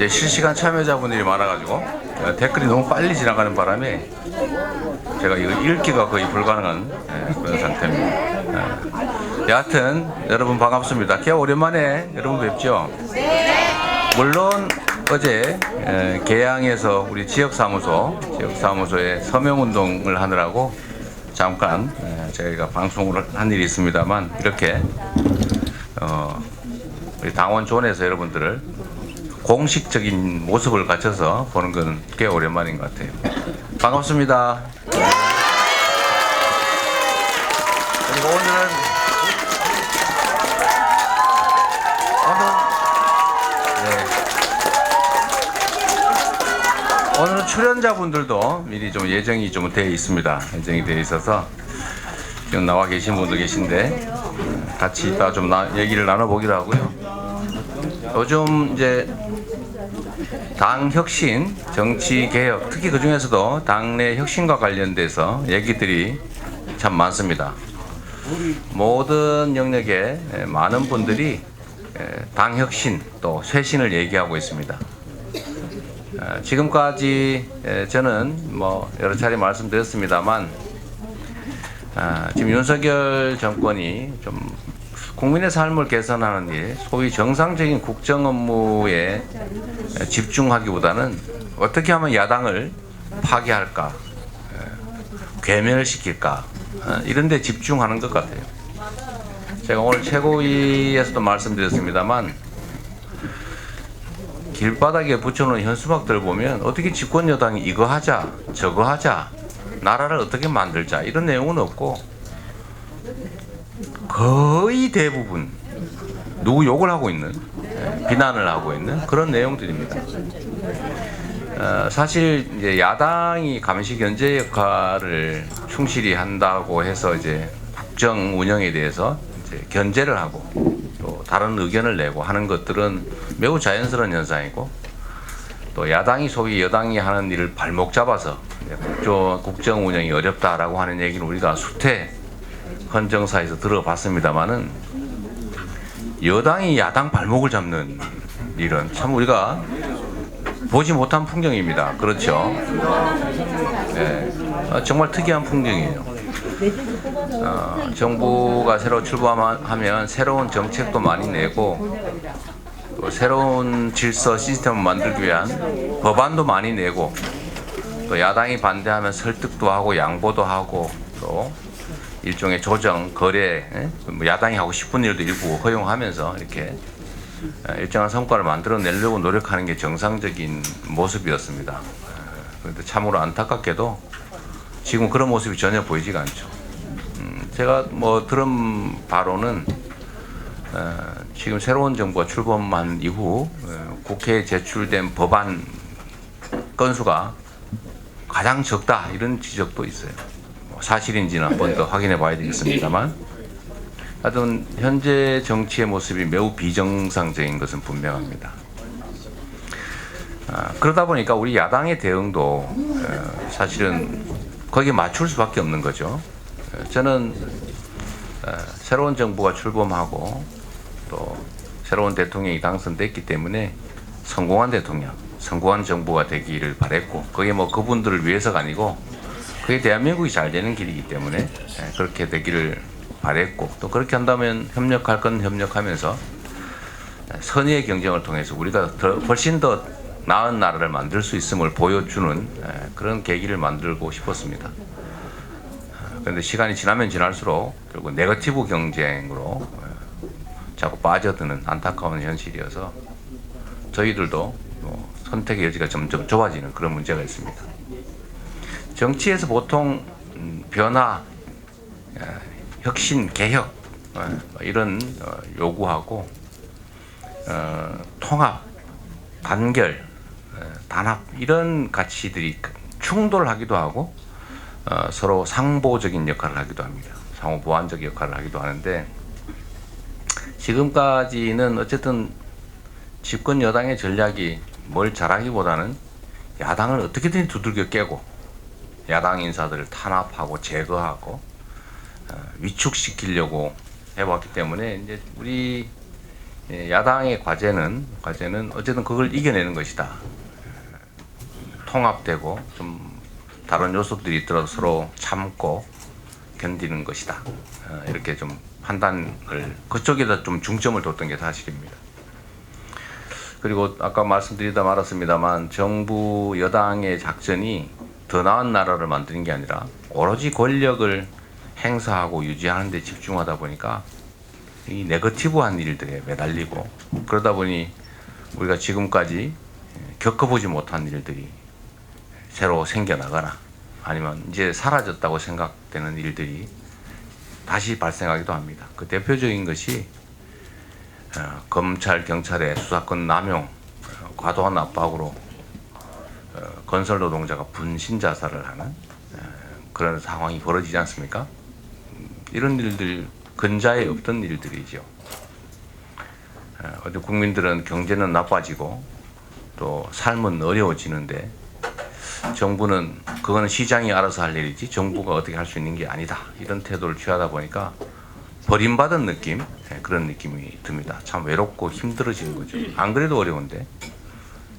이제 실시간 참여자분들이 많아가지고 댓글이 너무 빨리 지나가는 바람에 제가 이거 읽기가 거의 불가능한 그런 상태입니다. 여하튼 여러분 반갑습니다. 꽤 오랜만에 여러분 뵙죠. 물론 어제 계양에서 우리 지역사무소에 서명운동을 하느라고 잠깐 저희가 방송을 한 일이 있습니다만, 이렇게 우리 당원존에서 여러분들을 공식적인 모습을 갖춰서 보는 건 꽤 오랜만인 것 같아요. 반갑습니다. 그리고 오늘은 출연자분들도 미리 좀 예정이 좀 되어 있습니다. 예정이 되어 있어서 지금 나와 계신 분도 계신데 같이 이따 좀 얘기를 나눠보기로 하고요. 요즘 이제 당 혁신, 정치 개혁, 특히 그 중에서도 당내 혁신과 관련돼서 얘기들이 참 많습니다. 모든 영역에 많은 분들이 당 혁신 또 쇄신을 얘기하고 있습니다. 지금까지 저는 뭐 여러 차례 말씀드렸습니다만, 지금 윤석열 정권이 좀 국민의 삶을 개선하는 일, 소위 정상적인 국정 업무에 집중하기보다는 어떻게 하면 야당을 파괴할까, 괴멸시킬까, 이런 데 집중하는 것 같아요. 제가 오늘 최고위에서도 말씀드렸습니다만, 길바닥에 붙여놓은 현수막들 보면 어떻게 집권 여당이 이거 하자, 저거 하자, 나라를 어떻게 만들자, 이런 내용은 없고, 거의 대부분 누구 욕을 하고 있는, 비난을 하고 있는 그런 내용들입니다. 사실 이제 야당이 감시 견제 역할을 충실히 한다고 해서 이제 국정 운영에 대해서 이제 견제를 하고 또 다른 의견을 내고 하는 것들은 매우 자연스러운 현상이고, 또 야당이 소위 여당이 하는 일을 발목 잡아서 국정 운영이 어렵다라고 하는 얘기는 우리가 수태 헌정사에서 들어봤습니다만은, 여당이 야당 발목을 잡는 일은 참 우리가 보지 못한 풍경입니다. 그렇죠? 네, 정말 특이한 풍경이에요. 정부가 새로 출범하면 새로운 정책도 많이 내고, 또 새로운 질서 시스템을 만들기 위한 법안도 많이 내고, 또 야당이 반대하면 설득도 하고 양보도 하고, 또 일종의 조정, 거래, 야당이 하고 싶은 일도 일부 허용하면서 이렇게 일정한 성과를 만들어내려고 노력하는 게 정상적인 모습이었습니다. 그런데 참으로 안타깝게도 지금 그런 모습이 전혀 보이지가 않죠. 제가 뭐 들은 바로는 지금 새로운 정부가 출범한 이후 국회에 제출된 법안 건수가 가장 적다, 이런 지적도 있어요. 사실인지는 한 번 더 확인해 봐야 되겠습니다만, 하여튼 현재 정치의 모습이 매우 비정상적인 것은 분명합니다. 그러다 보니까 우리 야당의 대응도 사실은 거기에 맞출 수밖에 없는 거죠. 저는 새로운 정부가 출범하고 또 새로운 대통령이 당선됐기 때문에 성공한 대통령, 성공한 정부가 되기를 바랬고, 그게 뭐 그분들을 위해서가 아니고 그게 대한민국이 잘 되는 길이기 때문에 그렇게 되기를 바랬고, 또 그렇게 한다면 협력할 건 협력하면서 선의의 경쟁을 통해서 우리가 훨씬 더 나은 나라를 만들 수 있음을 보여주는 그런 계기를 만들고 싶었습니다. 그런데 시간이 지나면 지날수록 결국 네거티브 경쟁으로 자꾸 빠져드는 안타까운 현실이어서 저희들도 선택의 여지가 점점 좁아지는 그런 문제가 있습니다. 정치에서 보통 변화, 혁신, 개혁 이런 요구하고 통합, 단결, 단합, 이런 가치들이 충돌하기도 하고 서로 상보적인 역할을 하기도 합니다. 상호 보완적 역할을 하기도 하는데, 지금까지는 어쨌든 집권 여당의 전략이 뭘 잘하기보다는 야당을 어떻게든 두들겨 깨고 야당 인사들을 탄압하고 제거하고 위축시키려고 해왔기 때문에 이제 우리 야당의 과제는 어쨌든 그걸 이겨내는 것이다. 통합되고 좀 다른 요소들이 있더라도 서로 참고 견디는 것이다. 이렇게 좀 판단을 그쪽에다 좀 중점을 뒀던 게 사실입니다. 그리고 아까 말씀드리다 말았습니다만 정부 여당의 작전이 더 나은 나라를 만드는 게 아니라 오로지 권력을 행사하고 유지하는 데 집중하다 보니까 이 네거티브한 일들에 매달리고 그러다 보니 우리가 지금까지 겪어보지 못한 일들이 새로 생겨나거나 아니면 이제 사라졌다고 생각되는 일들이 다시 발생하기도 합니다. 그 대표적인 것이 검찰, 경찰의 수사권 남용, 과도한 압박으로 건설 노동자가 분신 자살을 하는 그런 상황이 벌어지지 않습니까? 이런 일들 근자에 없던 일들이죠. 어디 국민들은 경제는 나빠지고 또 삶은 어려워지는데 정부는 그거는 시장이 알아서 할 일이지 정부가 어떻게 할 수 있는 게 아니다. 이런 태도를 취하다 보니까 버림받은 느낌, 그런 느낌이 듭니다. 참 외롭고 힘들어지는 거죠. 안 그래도 어려운데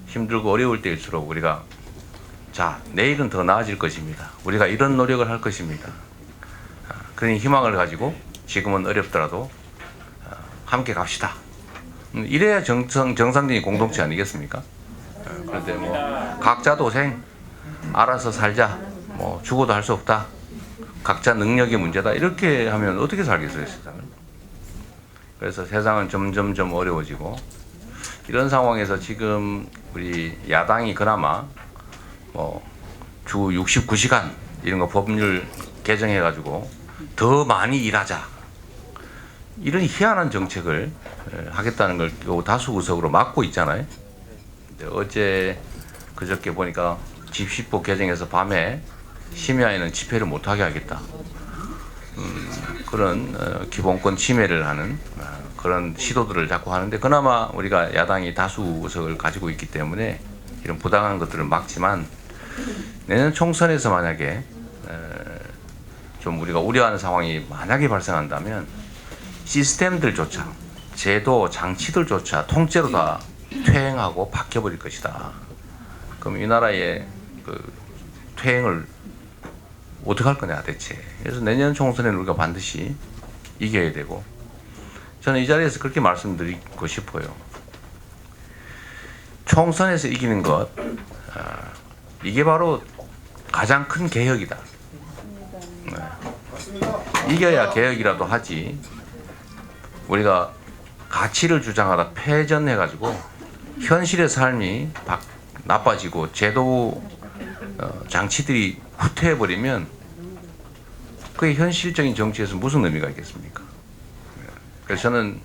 힘들고 어려울 때일수록 우리가 자, 내일은 더 나아질 것입니다. 우리가 이런 노력을 할 것입니다. 그런 희망을 가지고 지금은 어렵더라도 함께 갑시다. 이래야 정상적인 공동체 아니겠습니까? 그런데 뭐 각자 도생, 알아서 살자, 뭐 죽어도 할 수 없다, 각자 능력의 문제다 이렇게 하면 어떻게 살겠어요, 세상을? 그래서 세상은 점점 어려워지고 이런 상황에서 지금 우리 야당이 그나마 뭐 주 69시간 이런 거 법률 개정해가지고 더 많이 일하자 이런 희한한 정책을 하겠다는 걸 다수 의석으로 막고 있잖아요. 어제 그저께 보니까 집시법 개정해서 밤에 심야에는 집회를 못하게 하겠다. 그런 기본권 침해를 하는 그런 시도들을 자꾸 하는데 그나마 우리가 야당이 다수 의석을 가지고 있기 때문에 이런 부당한 것들을 막지만 내년 총선에서 만약에 좀 우리가 우려하는 상황이 만약에 발생한다면 시스템들조차 제도 장치들조차 통째로 다 퇴행하고 바뀌어버릴 것이다. 그럼 이 나라의 그 퇴행을 어떻게 할 거냐 대체. 그래서 내년 총선에는 우리가 반드시 이겨야 되고 저는 이 자리에서 그렇게 말씀드리고 싶어요. 총선에서 이기는 것 이게 바로 가장 큰 개혁이다. 이겨야 개혁이라도 하지. 우리가 가치를 주장하다 패전해가지고 현실의 삶이 나빠지고 제도 장치들이 후퇴해버리면 그게 현실적인 정치에서 무슨 의미가 있겠습니까? 그래서 저는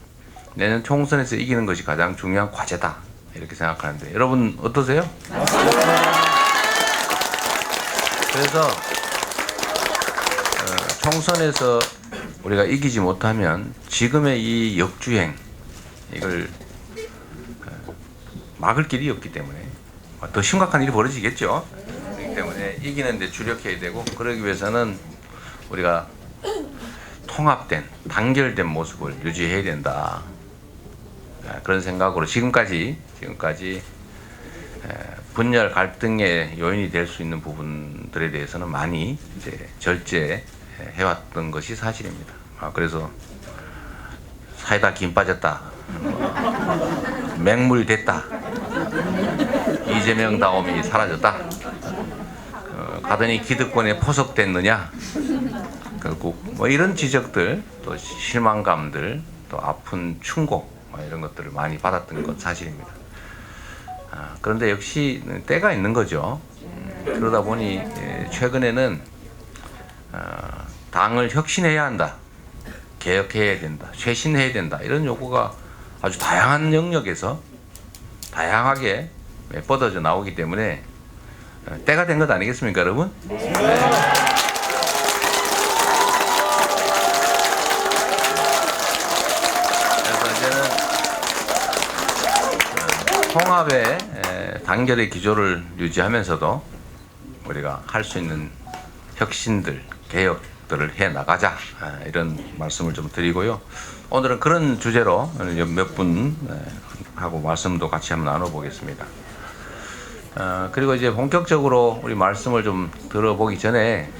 내년 총선에서 이기는 것이 가장 중요한 과제다 이렇게 생각하는데 여러분 어떠세요? 그래서 총선에서 우리가 이기지 못하면 지금의 이 역주행 이걸 막을 길이 없기 때문에 더 심각한 일이 벌어지겠죠. 그렇기 때문에 이기는 데 주력해야 되고 그러기 위해서는 우리가 통합된 단결된 모습을 유지해야 된다. 그런 생각으로 지금까지 분열 갈등의 요인이 될 수 있는 부분들에 대해서는 많이 이제 절제해왔던 것이 사실입니다. 그래서 사이다 김 빠졌다, 맹물 됐다, 이재명 다움이 사라졌다, 가더니 기득권에 포섭됐느냐, 결국 뭐 이런 지적들, 또 실망감들, 또 아픈 충고 이런 것들을 많이 받았던 것 사실입니다. 그런데 역시 때가 있는 거죠. 그러다 보니 최근에는 당을 혁신해야 한다, 개혁해야 된다, 쇄신해야 된다 이런 요구가 아주 다양한 영역에서 다양하게 뻗어져 나오기 때문에 때가 된 것 아니겠습니까, 여러분? 네. 그래서 이제는 통합의 단결의 기조를 유지하면서도 우리가 할 수 있는 혁신들, 개혁 것들을 해 나가자, 이런 말씀을 좀 드리고요. 오늘은 그런 주제로 몇 분 하고 말씀도 같이 한번 나눠보겠습니다. 그리고 이제 본격적으로 우리 말씀을 좀 들어보기 전에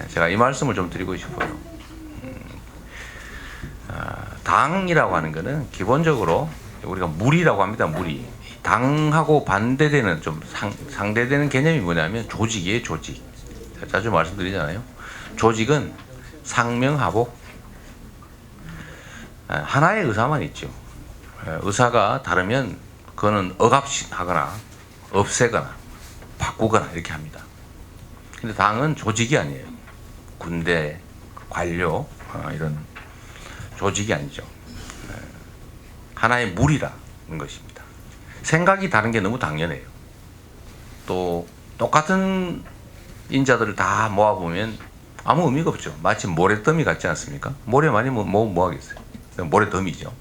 제가 이 말씀을 좀 드리고 싶어요. 당이라고 하는 것은 기본적으로 우리가 물이라고 합니다. 물이. 당하고 반대되는, 좀 상대되는 개념이 뭐냐면 조직이에요. 조직. 자주 말씀드리잖아요. 조직은 상명하복, 하나의 의사만 있죠. 의사가 다르면 그거는 억압하거나 없애거나 바꾸거나 이렇게 합니다. 근데 당은 조직이 아니에요. 군대, 관료, 이런 조직이 아니죠. 하나의 물이라는 것입니다. 생각이 다른 게 너무 당연해요. 또 똑같은 인자들을 다 모아보면 아무 의미가 없죠. 마치 모래더미 같지 않습니까? 모래 많이 뭐 하겠어요. 모래더미죠.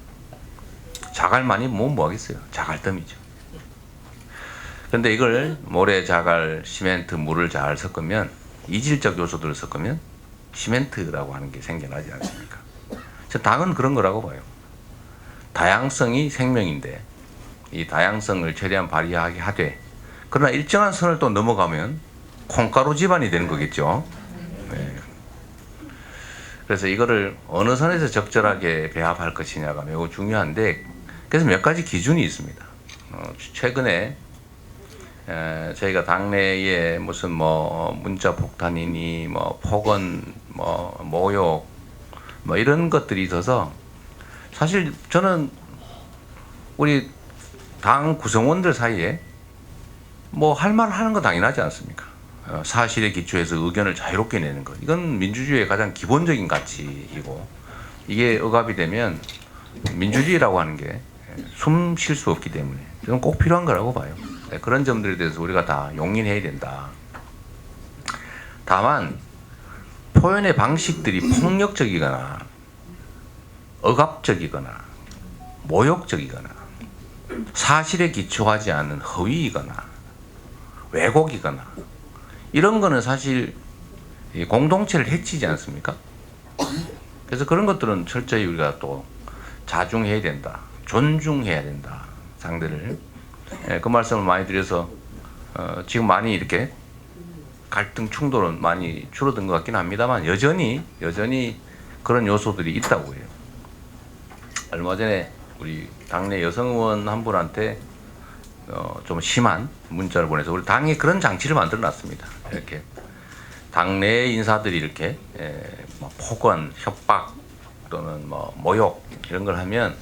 자갈 많이 뭐 하겠어요. 자갈더미죠. 근데 이걸 모래, 자갈, 시멘트, 물을 잘 섞으면, 이질적 요소들을 섞으면 시멘트라고 하는 게 생겨나지 않습니까? 저 당은 그런 거라고 봐요. 다양성이 생명인데 이 다양성을 최대한 발휘하게 하되, 그러나 일정한 선을 또 넘어가면 콩가루 집안이 되는 거겠죠. 네. 그래서 이거를 어느 선에서 적절하게 배합할 것이냐가 매우 중요한데, 그래서 몇 가지 기준이 있습니다. 최근에 저희가 당내에 무슨 문자 폭탄이니 폭언, 모욕 이런 것들이 있어서, 사실 저는 우리 당 구성원들 사이에 할 말 하는 거 당연하지 않습니까? 사실에 기초해서 의견을 자유롭게 내는 것, 이건 민주주의의 가장 기본적인 가치이고, 이게 억압이 되면 민주주의라고 하는 게 숨 쉴 수 없기 때문에 이건 꼭 필요한 거라고 봐요. 그런 점들에 대해서 우리가 다 용인해야 된다. 다만 표현의 방식들이 폭력적이거나 억압적이거나 모욕적이거나 사실에 기초하지 않은 허위이거나 왜곡이거나 이런 거는 사실 공동체를 해치지 않습니까? 그래서 그런 것들은 철저히 우리가 또 자중해야 된다. 존중해야 된다. 상대를. 그 말씀을 많이 드려서 지금 많이 이렇게 갈등 충돌은 많이 줄어든 것 같긴 합니다만, 여전히 그런 요소들이 있다고 해요. 얼마 전에 우리 당내 여성 의원 한 분한테 좀 심한 문자를 보내서 우리 당이 그런 장치를 만들어 놨습니다. 이렇게 당내 인사들이 이렇게 폭언, 협박 또는 모욕 이런 걸 하면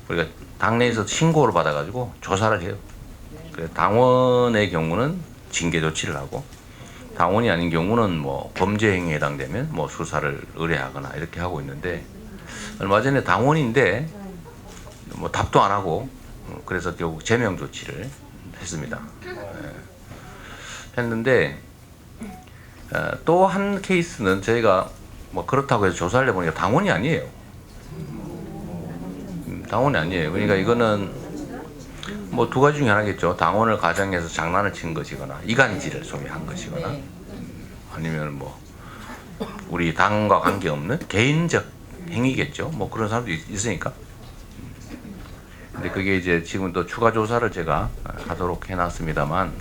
우리가 당내에서 신고를 받아가지고 조사를 해요. 그래서 당원의 경우는 징계 조치를 하고, 당원이 아닌 경우는 범죄 행위에 해당되면 수사를 의뢰하거나 이렇게 하고 있는데, 얼마 전에 당원인데 답도 안 하고 그래서 결국 제명 조치를 했습니다. 했는데 또 한 케이스는 저희가 그렇다고 해서 조사를 해보니까 당원이 아니에요. 당원이 아니에요. 그러니까 이거는 두 가지 중에 하나겠죠. 당원을 가정해서 장난을 친 것이거나 이간질을 소개한 것이거나, 아니면 우리 당과 관계없는 개인적 행위겠죠. 그런 사람도 있으니까. 근데 그게 이제 지금 또 추가 조사를 제가 하도록 해놨습니다만,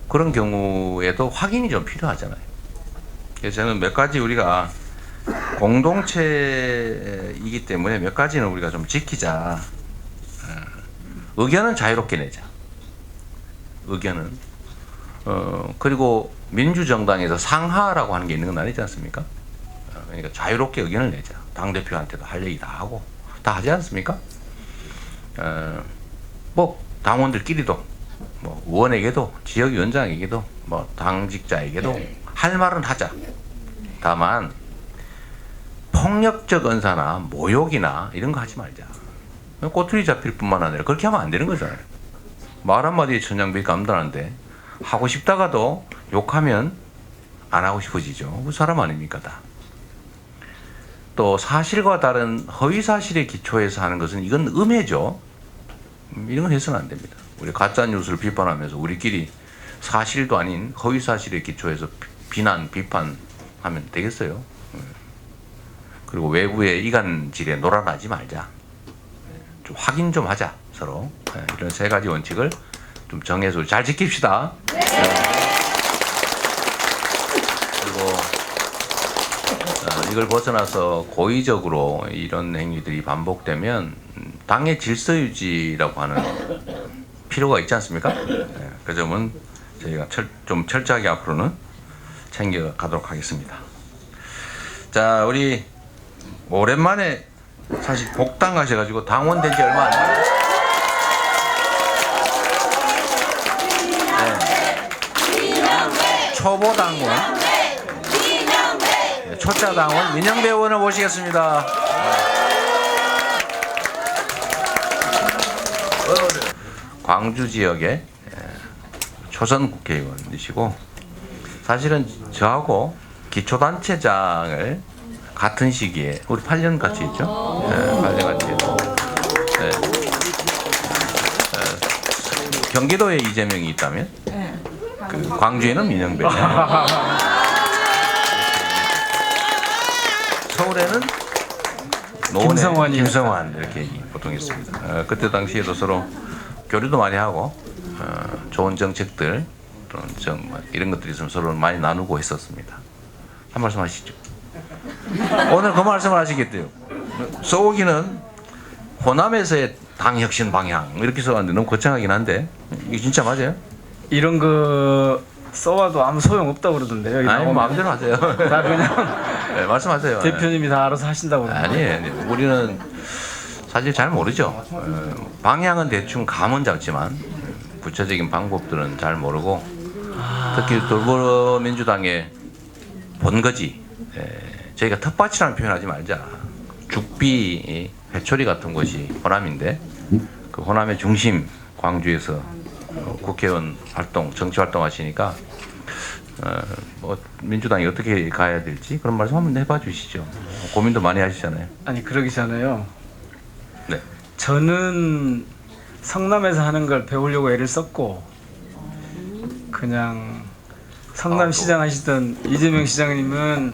그런 경우에도 확인이 좀 필요하잖아요. 그래서 저는 몇 가지 우리가 공동체이기 때문에 몇 가지는 우리가 좀 지키자. 의견은 자유롭게 내자. 의견은. 그리고 민주정당에서 상하라고 하는 게 있는 건 아니지 않습니까? 그러니까 자유롭게 의견을 내자. 당대표한테도 할 얘기 다 하고 다 하지 않습니까? 당원들끼리도 의원에게도 지역위원장에게도 당직자에게도 할 말은 하자. 다만 폭력적 언사나 모욕이나 이런 거 하지 말자. 꼬투리 잡힐 뿐만 아니라 그렇게 하면 안 되는 거잖아요. 말 한마디에 천냥빚 감당하는데 하고 싶다가도 욕하면 안 하고 싶어지죠. 그 사람 아닙니까 다. 또 사실과 다른 허위 사실에 기초해서 하는 것은 이건 음해죠. 이런 건 해서는 안 됩니다. 우리 가짜 뉴스를 비판하면서 우리끼리 사실도 아닌 허위 사실에 기초해서 비난, 비판 하면 되겠어요. 그리고 외부의 이간질에 놀아나지 말자. 좀 확인 좀 하자 서로. 이런 세 가지 원칙을 좀 정해서 잘 지킵시다. 그리고 이걸 벗어나서 고의적으로 이런 행위들이 반복되면 당의 질서 유지라고 하는 필요가 있지 않습니까? 그 점은 저희가 좀 철저하게 앞으로는 챙겨가도록 하겠습니다. 자, 우리 오랜만에 사실 복당 가셔가지고 당원된 지 얼마 안 돼요. 네. 초보 당원, 초짜 당원 민영배 의원을 모시겠습니다. 광주 지역의 초선 국회의원이시고 사실은 저하고 기초단체장을 같은 시기에 우리 8년 같이 했죠. 8년 같이 했고 경기도에 이재명이 있다면 그 광주에는 민영배, 서울에는 노원에 김성환 이렇게 보통 있습니다. 그때 당시에도 서로 교류도 많이 하고 좋은 정책들 또는 이런 것들이 있으면 서로 많이 나누고 했었습니다. 한 말씀 하시죠. 오늘 그 말씀을 하시겠대요. 써오기는 호남에서의 당혁신 방향 이렇게 써왔는데 너무 거창하긴 한데 이게 진짜 맞아요? 이런 거 써와도 아무 소용 없다고 그러던데요. 아니 마음대로 하세요. 다 그냥 네, 말씀하세요. 대표님이 다 알아서 하신다고 그러던데. 아니 우리는 사실 잘 모르죠. 방향은 대충 감은 잡지만 구체적인 방법들은 잘 모르고 특히 더불어민주당의 본거지 저희가 텃밭이라는 표현하지 말자. 죽비 회초리 같은 곳이 호남인데 그 호남의 중심 광주에서 국회의원 활동, 정치 활동 하시니까 뭐 민주당이 어떻게 가야 될지 그런 말씀 한번 해봐 주시죠. 고민도 많이 하시잖아요. 아니 그러기 전에요. 네. 저는 성남에서 하는 걸 배우려고 애를 썼고 그냥 성남시장 하시던 이재명 시장님은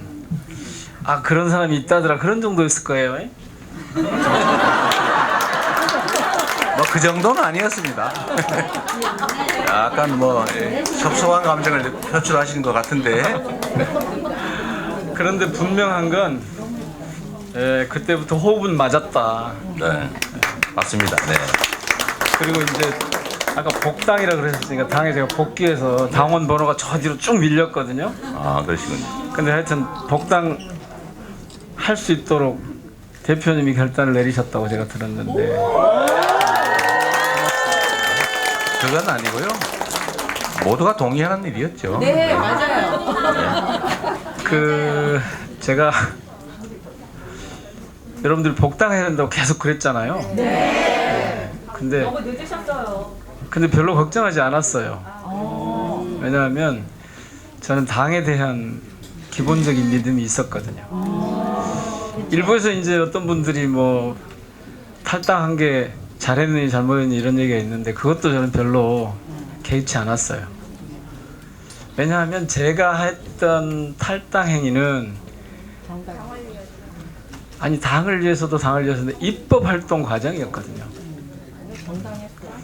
아 그런 사람이 있다더라 그런 정도였을 거예요. 뭐 그 정도는 아니었습니다. 약간 뭐 섭섭한 감정을 표출하시는 것 같은데. 그런데 분명한 건 그때부터 호흡은 맞았다. 네, 맞습니다. 네. 그리고 이제 아까 복당이라 그러셨으니까 당에 제가 복귀해서 당원 번호가 저 뒤로 쭉 밀렸거든요. 아 그러시군요. 근데 하여튼 복당 할 수 있도록 대표님이 결단을 내리셨다고 제가 들었는데 그건 아니고요. 모두가 동의하는 일이었죠. 네, 맞아요. 그 제가 여러분들 복당해야 된다고 계속 그랬잖아요. 네. 근데 너무 늦으셨어요. 별로 걱정하지 않았어요. 왜냐하면 저는 당에 대한 기본적인 믿음이 있었거든요. 일부에서 이제 어떤 분들이 뭐 탈당한 게 잘했느니 잘못했느니 이런 얘기가 있는데 그것도 저는 별로 개의치 않았어요. 왜냐하면 제가 했던 탈당 행위는 아니 당을 위해서도 당을 위해서도 입법 활동 과정이었거든요.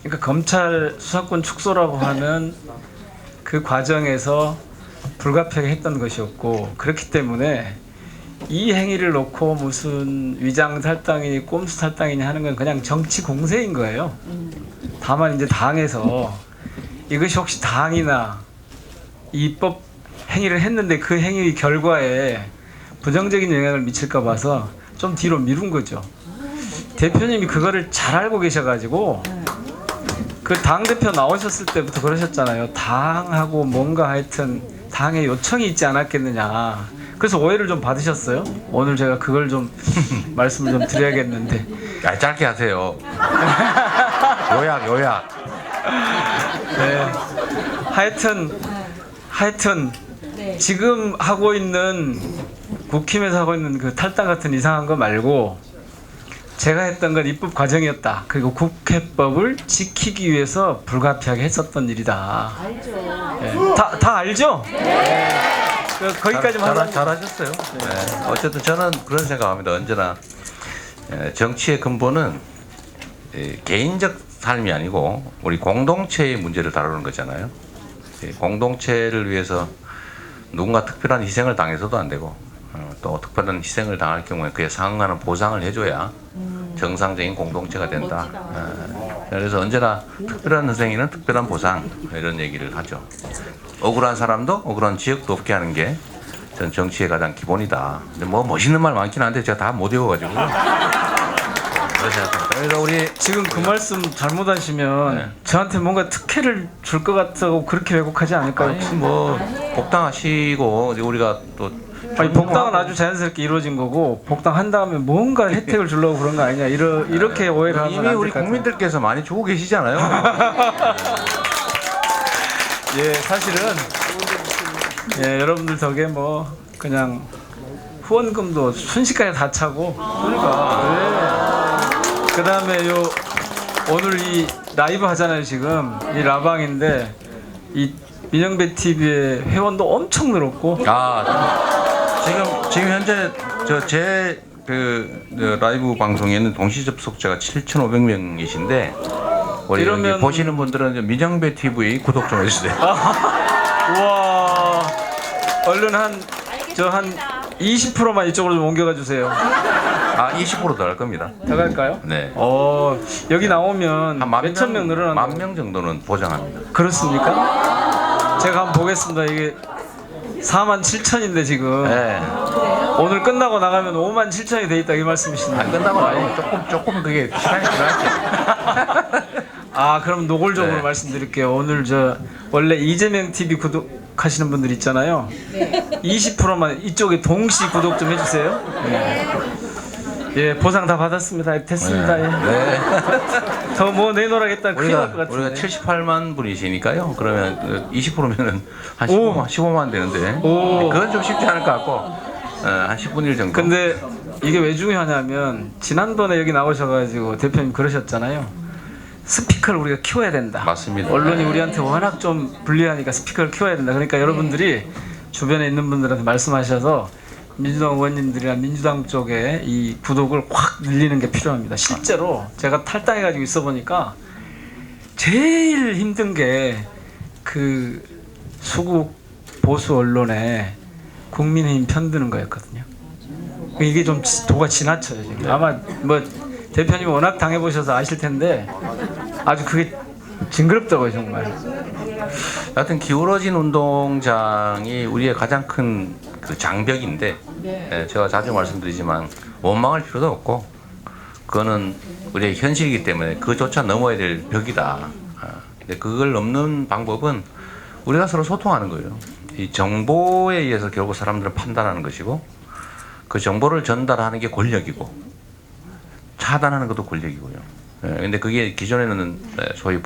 그러니까 검찰 수사권 축소라고 하는 그 과정에서 불가피하게 했던 것이었고 그렇기 때문에 이 행위를 놓고 무슨 위장 탈당이니 꼼수 탈당이니 하는 건 그냥 정치 공세인 거예요. 다만 이제 당에서 이것이 혹시 당이나 입법 행위를 했는데 그 행위 결과에 부정적인 영향을 미칠까 봐서 좀 뒤로 미룬 거죠. 대표님이 그거를 잘 알고 계셔가지고 그 당대표 나오셨을 때부터 그러셨잖아요. 당하고 뭔가 하여튼 당에 요청이 있지 않았겠느냐. 그래서 오해를 좀 받으셨어요. 오늘 제가 그걸 좀 말씀을 좀 드려야겠는데. 야, 짧게 하세요. 요약. 네. 하여튼 네. 지금 하고 있는 국힘에서 하고 있는 그 탈당 같은 이상한 거 말고 제가 했던 건 입법 과정이었다. 그리고 국회법을 지키기 위해서 불가피하게 했었던 일이다. 알죠. 네. 다 알죠? 네. 거기까지만 하자. 잘하셨어요. 네. 어쨌든 저는 그런 생각합니다. 언제나 정치의 근본은 개인적 삶이 아니고 우리 공동체의 문제를 다루는 거잖아요. 공동체를 위해서 누군가 특별한 희생을 당해서도 안 되고 또 특별한 희생을 당할 경우에 그에 상응하는 보상을 해줘야 정상적인 공동체가 된다. 그래서 언제나 특별한 희생에는 특별한 보상 이런 얘기를 하죠. 억울한 사람도 억울한 지역도 없게 하는 게 전 정치의 가장 기본이다. 근데 뭐 멋있는 말 많긴 한데 제가 다 못 외워가지고 그래서 우리 지금 그 말씀 잘못하시면 네. 저한테 뭔가 특혜를 줄 것 같다고 그렇게 왜곡하지 않을까요? 아니 뭐 복당하시고 이제 우리가 또 아니, 복당은 아주 자연스럽게 이루어진 거고 복당한 다음에 뭔가 혜택을 주려고 그런 거 아니냐 이렇게 오해를 하면 이미 안 우리 될 것 같아요. 국민들께서 많이 주고 계시잖아요. 예, 사실은 예, 여러분들 덕에 뭐 그냥 후원금도 순식간에 다 차고 그러니까 그 다음에 요 오늘 이 라이브 하잖아요. 지금 이 라방인데 이 민영배 TV의 회원도 엄청 늘었고 지금 현재 제 라이브 방송에는 동시 접속자가 7,500명이신데 우리 이러면- 여기 보시는 분들은 민영배 TV 구독 좀 해주세요. 우와 얼른 한 20%만 이쪽으로 좀 옮겨가 주세요. 20% 더 할 겁니다. 더 갈까요? 네. 여기 나오면 한 몇천 명 늘어난다. 10,000명 정도는 보장합니다. 그렇습니까? 제가 한번 보겠습니다. 이게 47,000인데 지금 네. 오늘 끝나고 나가면 57,000이 돼 있다 이 말씀이시네요. 안 끝나고 나면 조금 그게 시간이 지나죠. 그럼 노골적으로 네. 말씀드릴게요. 오늘 원래 이재명 TV 구독하시는 분들 있잖아요. 20%만 이쪽에 동시 구독 좀 해주세요. 예, 보상 다 받았습니다. 됐습니다. 네. 더 뭐 내놓으라겠다 큰일 날 것 우리가 같은데. 78만 분이시니까요. 그러면 20%면은 한 오. 15만 되는데 오. 그건 좀 쉽지 않을 것 같고 한 10분의 1 정도. 근데 이게 왜 중요하냐면 지난번에 여기 나오셔가지고 대표님 그러셨잖아요. 스피커를 우리가 키워야 된다. 맞습니다. 언론이 우리한테 워낙 좀 불리하니까 스피커를 키워야 된다. 그러니까 여러분들이 주변에 있는 분들한테 말씀하셔서 민주당 의원님들이나 민주당 쪽에 이 구독을 확 늘리는 게 필요합니다. 실제로 제가 탈당해가지고 있어 보니까 제일 힘든 게 그 수국 보수 언론에 국민의힘 편드는 거였거든요. 이게 좀 도가 지나쳐요. 지금. 아마 뭐 대표님 워낙 당해보셔서 아실 텐데 아주 그게 징그럽더라고요 정말. 하여튼 기울어진 운동장이 우리의 가장 큰 그 장벽인데 제가 자주 말씀드리지만 원망할 필요도 없고 그거는 우리의 현실이기 때문에 그조차 넘어야 될 벽이다. 근데 그걸 넘는 방법은 우리가 서로 소통하는 거예요. 이 정보에 의해서 결국 사람들은 판단하는 것이고 그 정보를 전달하는 게 권력이고 차단하는 것도 권력이고요. 근데 그게 기존에는 소위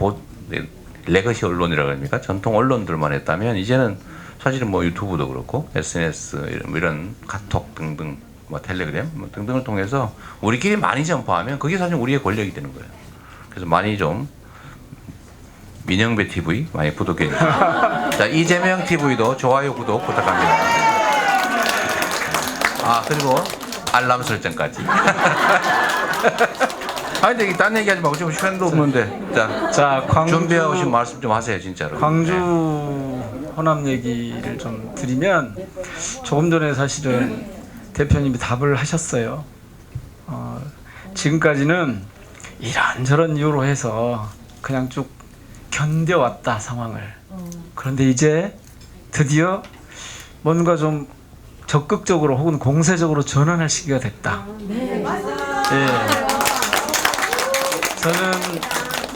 레거시 언론이라고 합니까? 전통 언론들만 했다면 이제는 사실은 뭐 유튜브도 그렇고 SNS 이런 카톡 등등 뭐 텔레그램 뭐 등등을 통해서 우리끼리 많이 전파하면 그게 사실 우리의 권력이 되는 거예요. 그래서 많이 좀 민영배 TV 많이 구독해 주시고 자 이재명 TV도 좋아요 구독 부탁합니다. 그리고 알람 설정까지. 근데 딴 얘기하지 말고 지금 시간도 없는데 자, 광주 준비해 오신 말씀 좀 하세요 진짜로. 광주 네. 호남 얘기를 좀 드리면 조금 전에 사실은 대표님이 답을 하셨어요. 지금까지는 이런저런 이유로 해서 그냥 쭉 견뎌왔다 상황을. 그런데 이제 드디어 뭔가 좀 적극적으로 혹은 공세적으로 전환할 시기가 됐다. 예.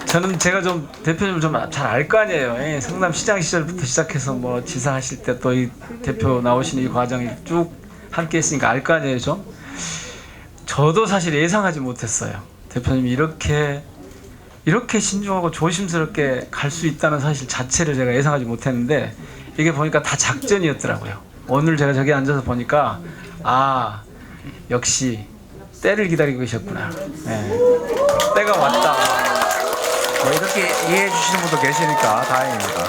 저는 제가 좀 대표님을 좀 잘 알 거 아니에요. 예, 성남시장 시절부터 시작해서 뭐 지사하실 때 또 이 대표 나오시는 이 과정이 쭉 함께 했으니까 알 거 아니에요, 좀. 저도 사실 예상하지 못했어요. 대표님이 이렇게 신중하고 조심스럽게 갈 수 있다는 사실 자체를 제가 예상하지 못했는데 이게 보니까 다 작전이었더라고요. 오늘 제가 저기 앉아서 보니까 역시 때를 기다리고 계셨구나. 예. 때가 왔다. 뭐 이렇게 이해해 주시는 분도 계시니까 다행입니다.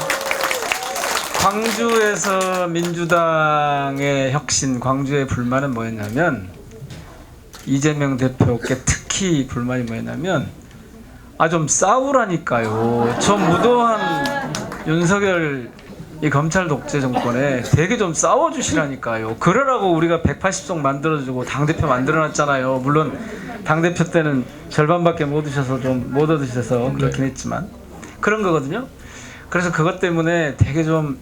광주에서 민주당의 혁신, 광주의 불만은 뭐였냐면 이재명 대표께 특히 불만이 뭐였냐면 좀 싸우라니까요. 저 무도한 윤석열 이 검찰 독재 정권에 되게 좀 싸워주시라니까요. 그러라고 우리가 180석 만들어주고 당대표 만들어놨잖아요. 물론 당대표 때는 절반밖에 못 얻으셔서 그렇긴 했지만 그런 거거든요. 그래서 그것 때문에 되게 좀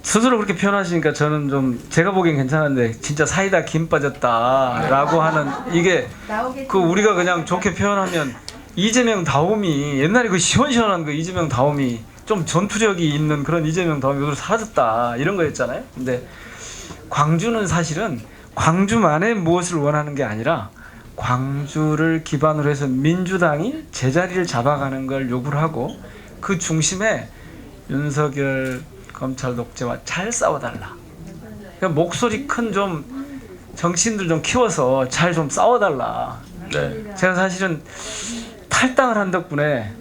스스로 그렇게 표현하시니까 저는 좀 제가 보기엔 괜찮은데 진짜 사이다 김 빠졌다라고 하는 이게 그 우리가 그냥 좋게 표현하면 이재명 다움이 옛날에 그 시원시원한 그 이재명 다움이 좀 전투력이 있는 그런 이재명 다움이 오늘 사라졌다 이런 거였잖아요. 근데 광주는 사실은 광주만의 무엇을 원하는 게 아니라 광주를 기반으로 해서 민주당이 제자리를 잡아가는 걸 요구를 하고 그 중심에 윤석열 검찰 독재와 잘 싸워달라. 그러니까 목소리 큰 좀 정치인들 좀 키워서 잘 좀 싸워달라. 네. 제가 사실은 탈당을 한 덕분에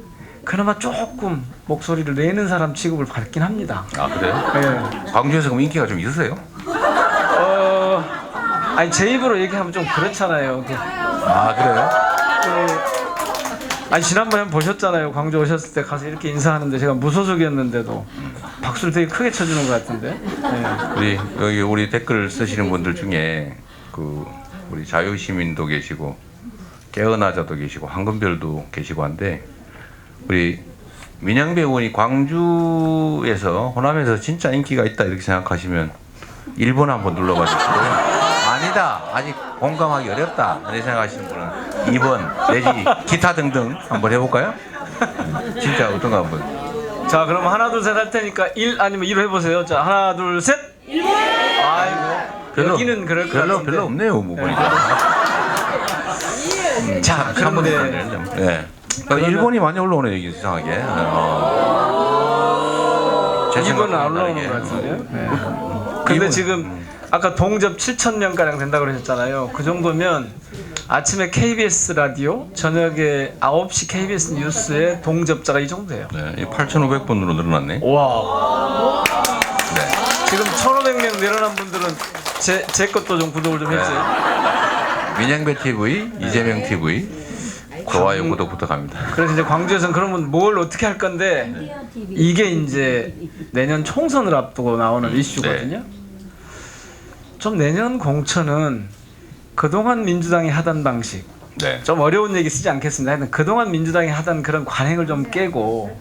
그나마 조금 목소리를 내는 사람 취급을 받긴 합니다. 그래요? 네. 광주에서 그럼 인기가 좀 있으세요? 제 입으로 얘기하면 좀 그렇잖아요. 그래요? 지난번에 한번 보셨잖아요. 광주 오셨을 때 가서 이렇게 인사하는데 제가 무소속이었는데도 박수를 되게 크게 쳐주는 것 같은데. 네. 우리 댓글 쓰시는 분들 중에 우리 자유시민도 계시고 깨어나자도 계시고 황금별도 계시고 한데 우리 민영배 의원이 광주에서 호남에서 진짜 인기가 있다 이렇게 생각하시면 1번 한번 눌러봐주시고요. 아니다 아직 공감하기 어렵다 이렇게 생각하시는 분은 2번 내지 기타 등등 한번 해볼까요? 진짜 어떤가 한번. 자 그럼 하나 둘 셋 할 테니까 1 아니면 2로 해보세요. 자 하나 둘 셋. 1번. 여기는 그럴 것 같은데. 별로 없네요 뭐 보니까. 자 그런데 네. 일본이 많이 올라오네 여기 이상하게. 2번은 안 올라오는 것 같은데요. 네. 근데 지금 아까 동접 7,000명 가량 된다고 그러셨잖아요. 그 정도면 아침에 KBS 라디오, 저녁에 9시 KBS 뉴스에 동접자가 이 정도예요. 네, 8,500번으로 늘어났네. 와. 네. 지금 1,500명 늘어난 분들은 제 것도 좀 구독을 좀 해주세요. 민영배 TV, 이재명 TV 좋아요 구독 부탁합니다. 그래서 이제 광주에서는 그러면 뭘 어떻게 할 건데 이게 이제 내년 총선을 앞두고 나오는 이슈거든요. 좀 내년 공천은 그동안 민주당이 하던 방식, 네. 좀 어려운 얘기 쓰지 않겠습니다. 하여튼 그동안 민주당이 하던 그런 관행을 좀 깨고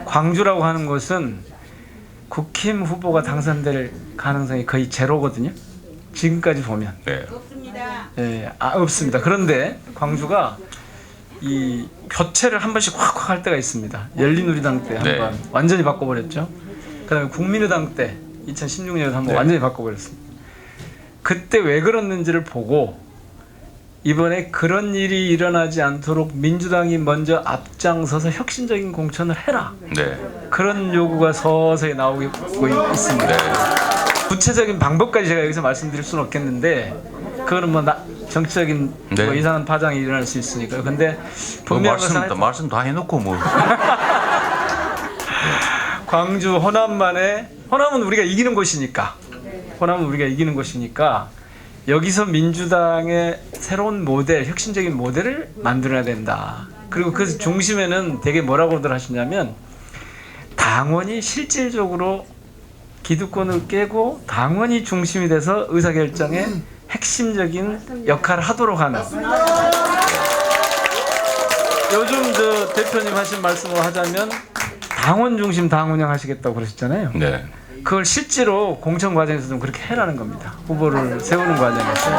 광주라고 하는 곳은 국힘 후보가 당선될 가능성이 거의 제로거든요. 지금까지 보면. 네. 없습니다. 그런데 광주가 이 교체를 한 번씩 확확 할 때가 있습니다. 열린우리당 때 한번 네. 완전히 바꿔버렸죠. 그다음에 국민의당 때 2016년에 한번 완전히 바꿔버렸습니다. 그때 왜 그랬는지를 보고 이번에 그런 일이 일어나지 않도록 민주당이 먼저 앞장서서 혁신적인 공천을 해라. 네. 그런 요구가 서서히 나오고 있습니다. 네. 구체적인 방법까지 제가 여기서 말씀드릴 수는 없겠는데 그거는 뭐 정치적인 네. 뭐 이상한 파장이 일어날 수 있으니까요. 근데 분명한 것은 말씀 다 해놓고 뭐. 광주 호남은 우리가 이기는 곳이니까. 호남은 우리가 이기는 곳이니까 여기서 민주당의 새로운 모델, 혁신적인 모델을 만들어야 된다. 그리고 그 중심에는 되게 뭐라고들 하시냐면 당원이 실질적으로 기득권을 깨고 당원이 중심이 돼서 의사결정에 핵심적인 역할을 하도록 하는. 요즘 저 대표님 하신 말씀으로 하자면 당원 중심 당 운영하시겠다고 그러셨잖아요. 네. 그걸 실제로 공천 과정에서 좀 그렇게 해라는 겁니다. 후보를 세우는 과정에서.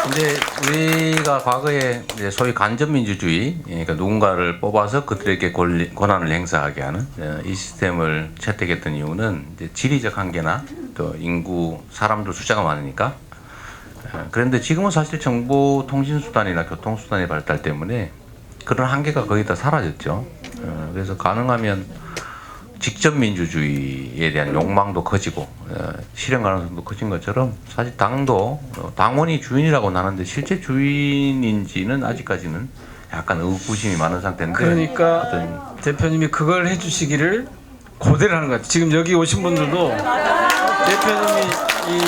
근데 우리가 과거에 이제 소위 간접민주주의, 그러니까 누군가를 뽑아서 그들에게 권한을 행사하게 하는 이 시스템을 채택했던 이유는 이제 지리적 한계나 또 인구, 사람들 숫자가 많으니까. 그런데 지금은 사실 정보통신수단이나 교통수단의 발달 때문에 그런 한계가 거의 다 사라졌죠. 그래서 가능하면 직접 민주주의에 대한 욕망도 커지고 실현 가능성도 커진 것처럼 사실 당도 당원이 주인이라고 나는데 실제 주인인지는 아직까지는 약간 의구심이 많은 상태인데. 그러니까 어떤 대표님이 그걸 해주시기를 고대를 하는 것 같아요. 지금 여기 오신 분들도 대표님이 이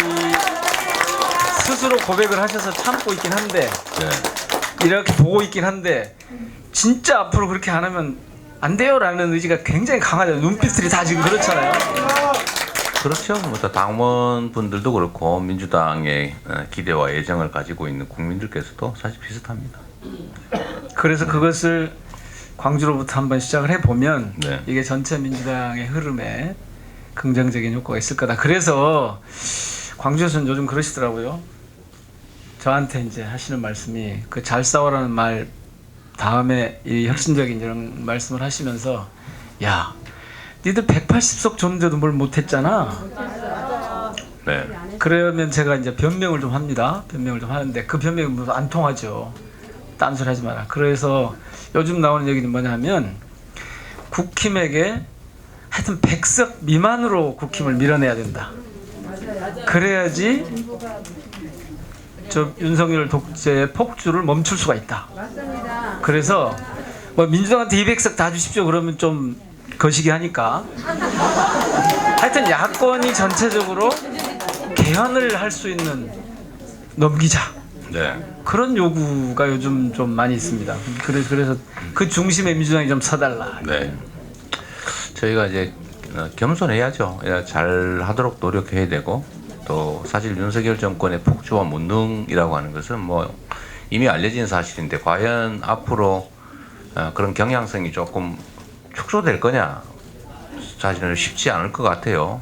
스스로 고백을 하셔서 참고 있긴 한데 네. 이렇게 보고 있긴 한데 진짜 앞으로 그렇게 안 하면 안 돼요라는 의지가 굉장히 강하죠. 눈빛들이 다 지금 그렇잖아요. 그렇죠. 뭐 당원분들도 그렇고 민주당의 기대와 애정을 가지고 있는 국민들께서도 사실 비슷합니다. 그래서 그것을 광주로부터 한번 시작을 해보면 네. 이게 전체 민주당의 흐름에 긍정적인 효과가 있을 거다. 그래서 광주에서는 요즘 그러시더라고요. 저한테 이제 하시는 말씀이 그 잘 싸워라는 말 다음에 이 혁신적인 이런 말씀을 하시면서 야 니들 180석 줬는데도 뭘 못했잖아. 네. 그러면 제가 이제 변명을 좀 합니다. 변명을 좀 하는데 그 변명이 무슨 안 통하죠. 딴소리 하지 마라. 그래서 요즘 나오는 얘기는 뭐냐면 국힘에게 하여튼 100석 미만으로 국힘을 밀어내야 된다. 그래야지 저 윤석열 독재의 폭주를 멈출 수가 있다. 그래서 뭐 민주당한테 200석 다 주십시오 그러면 좀 거시기 하니까 하여튼 야권이 전체적으로 개헌을 할 수 있는 넘기자. 네. 그런 요구가 요즘 좀 많이 있습니다. 그래서 그 중심에 민주당이 좀 서달라. 네. 저희가 이제 겸손해야죠. 잘 하도록 노력해야 되고 또 사실 윤석열 정권의 폭주와 무능이라고 하는 것은 뭐 이미 알려진 사실인데 과연 앞으로 그런 경향성이 조금 축소될 거냐 사실은 쉽지 않을 것 같아요.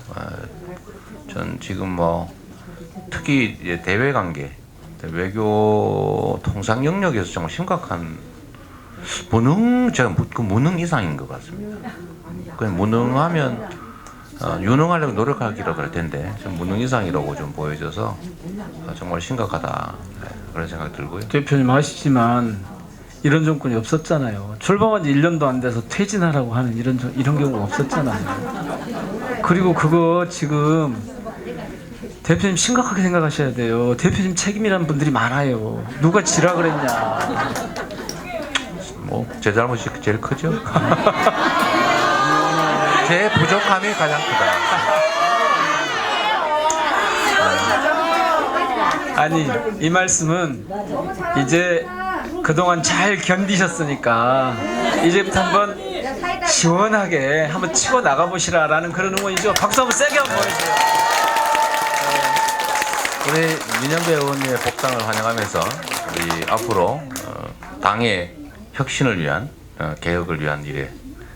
전 지금 뭐 특히 이제 대외 관계, 외교 통상 영역에서 정말 심각한 제가 그 무능 이상인 것 같습니다. 그냥 무능하면 유능하려고 노력하기라도 할 텐데 좀 무능 이상이라고 좀 보여져서 정말 심각하다 그런 생각이 들고요. 대표님 아시지만 이런 정권이 없었잖아요. 출범한 지 1년도 안 돼서 퇴진하라고 하는 이런 경우가 없었잖아요. 그리고 그거 지금 대표님 심각하게 생각하셔야 돼요. 대표님 책임이라는 분들이 많아요. 누가 지라 그랬냐. 뭐 제 잘못이 제일 크죠. 제 부족함이 가장 크다. 아니 이 말씀은 이제 그동안 잘 견디셨으니까 이제부터 한번 시원하게 한번 치고 나가보시라라는 그런 응원이죠. 박수 한번 세게 한번 보내주세요. 우리 민영배 의원님의 복당을 환영하면서 우리 앞으로 당의 혁신을 위한 개혁을 위한 일에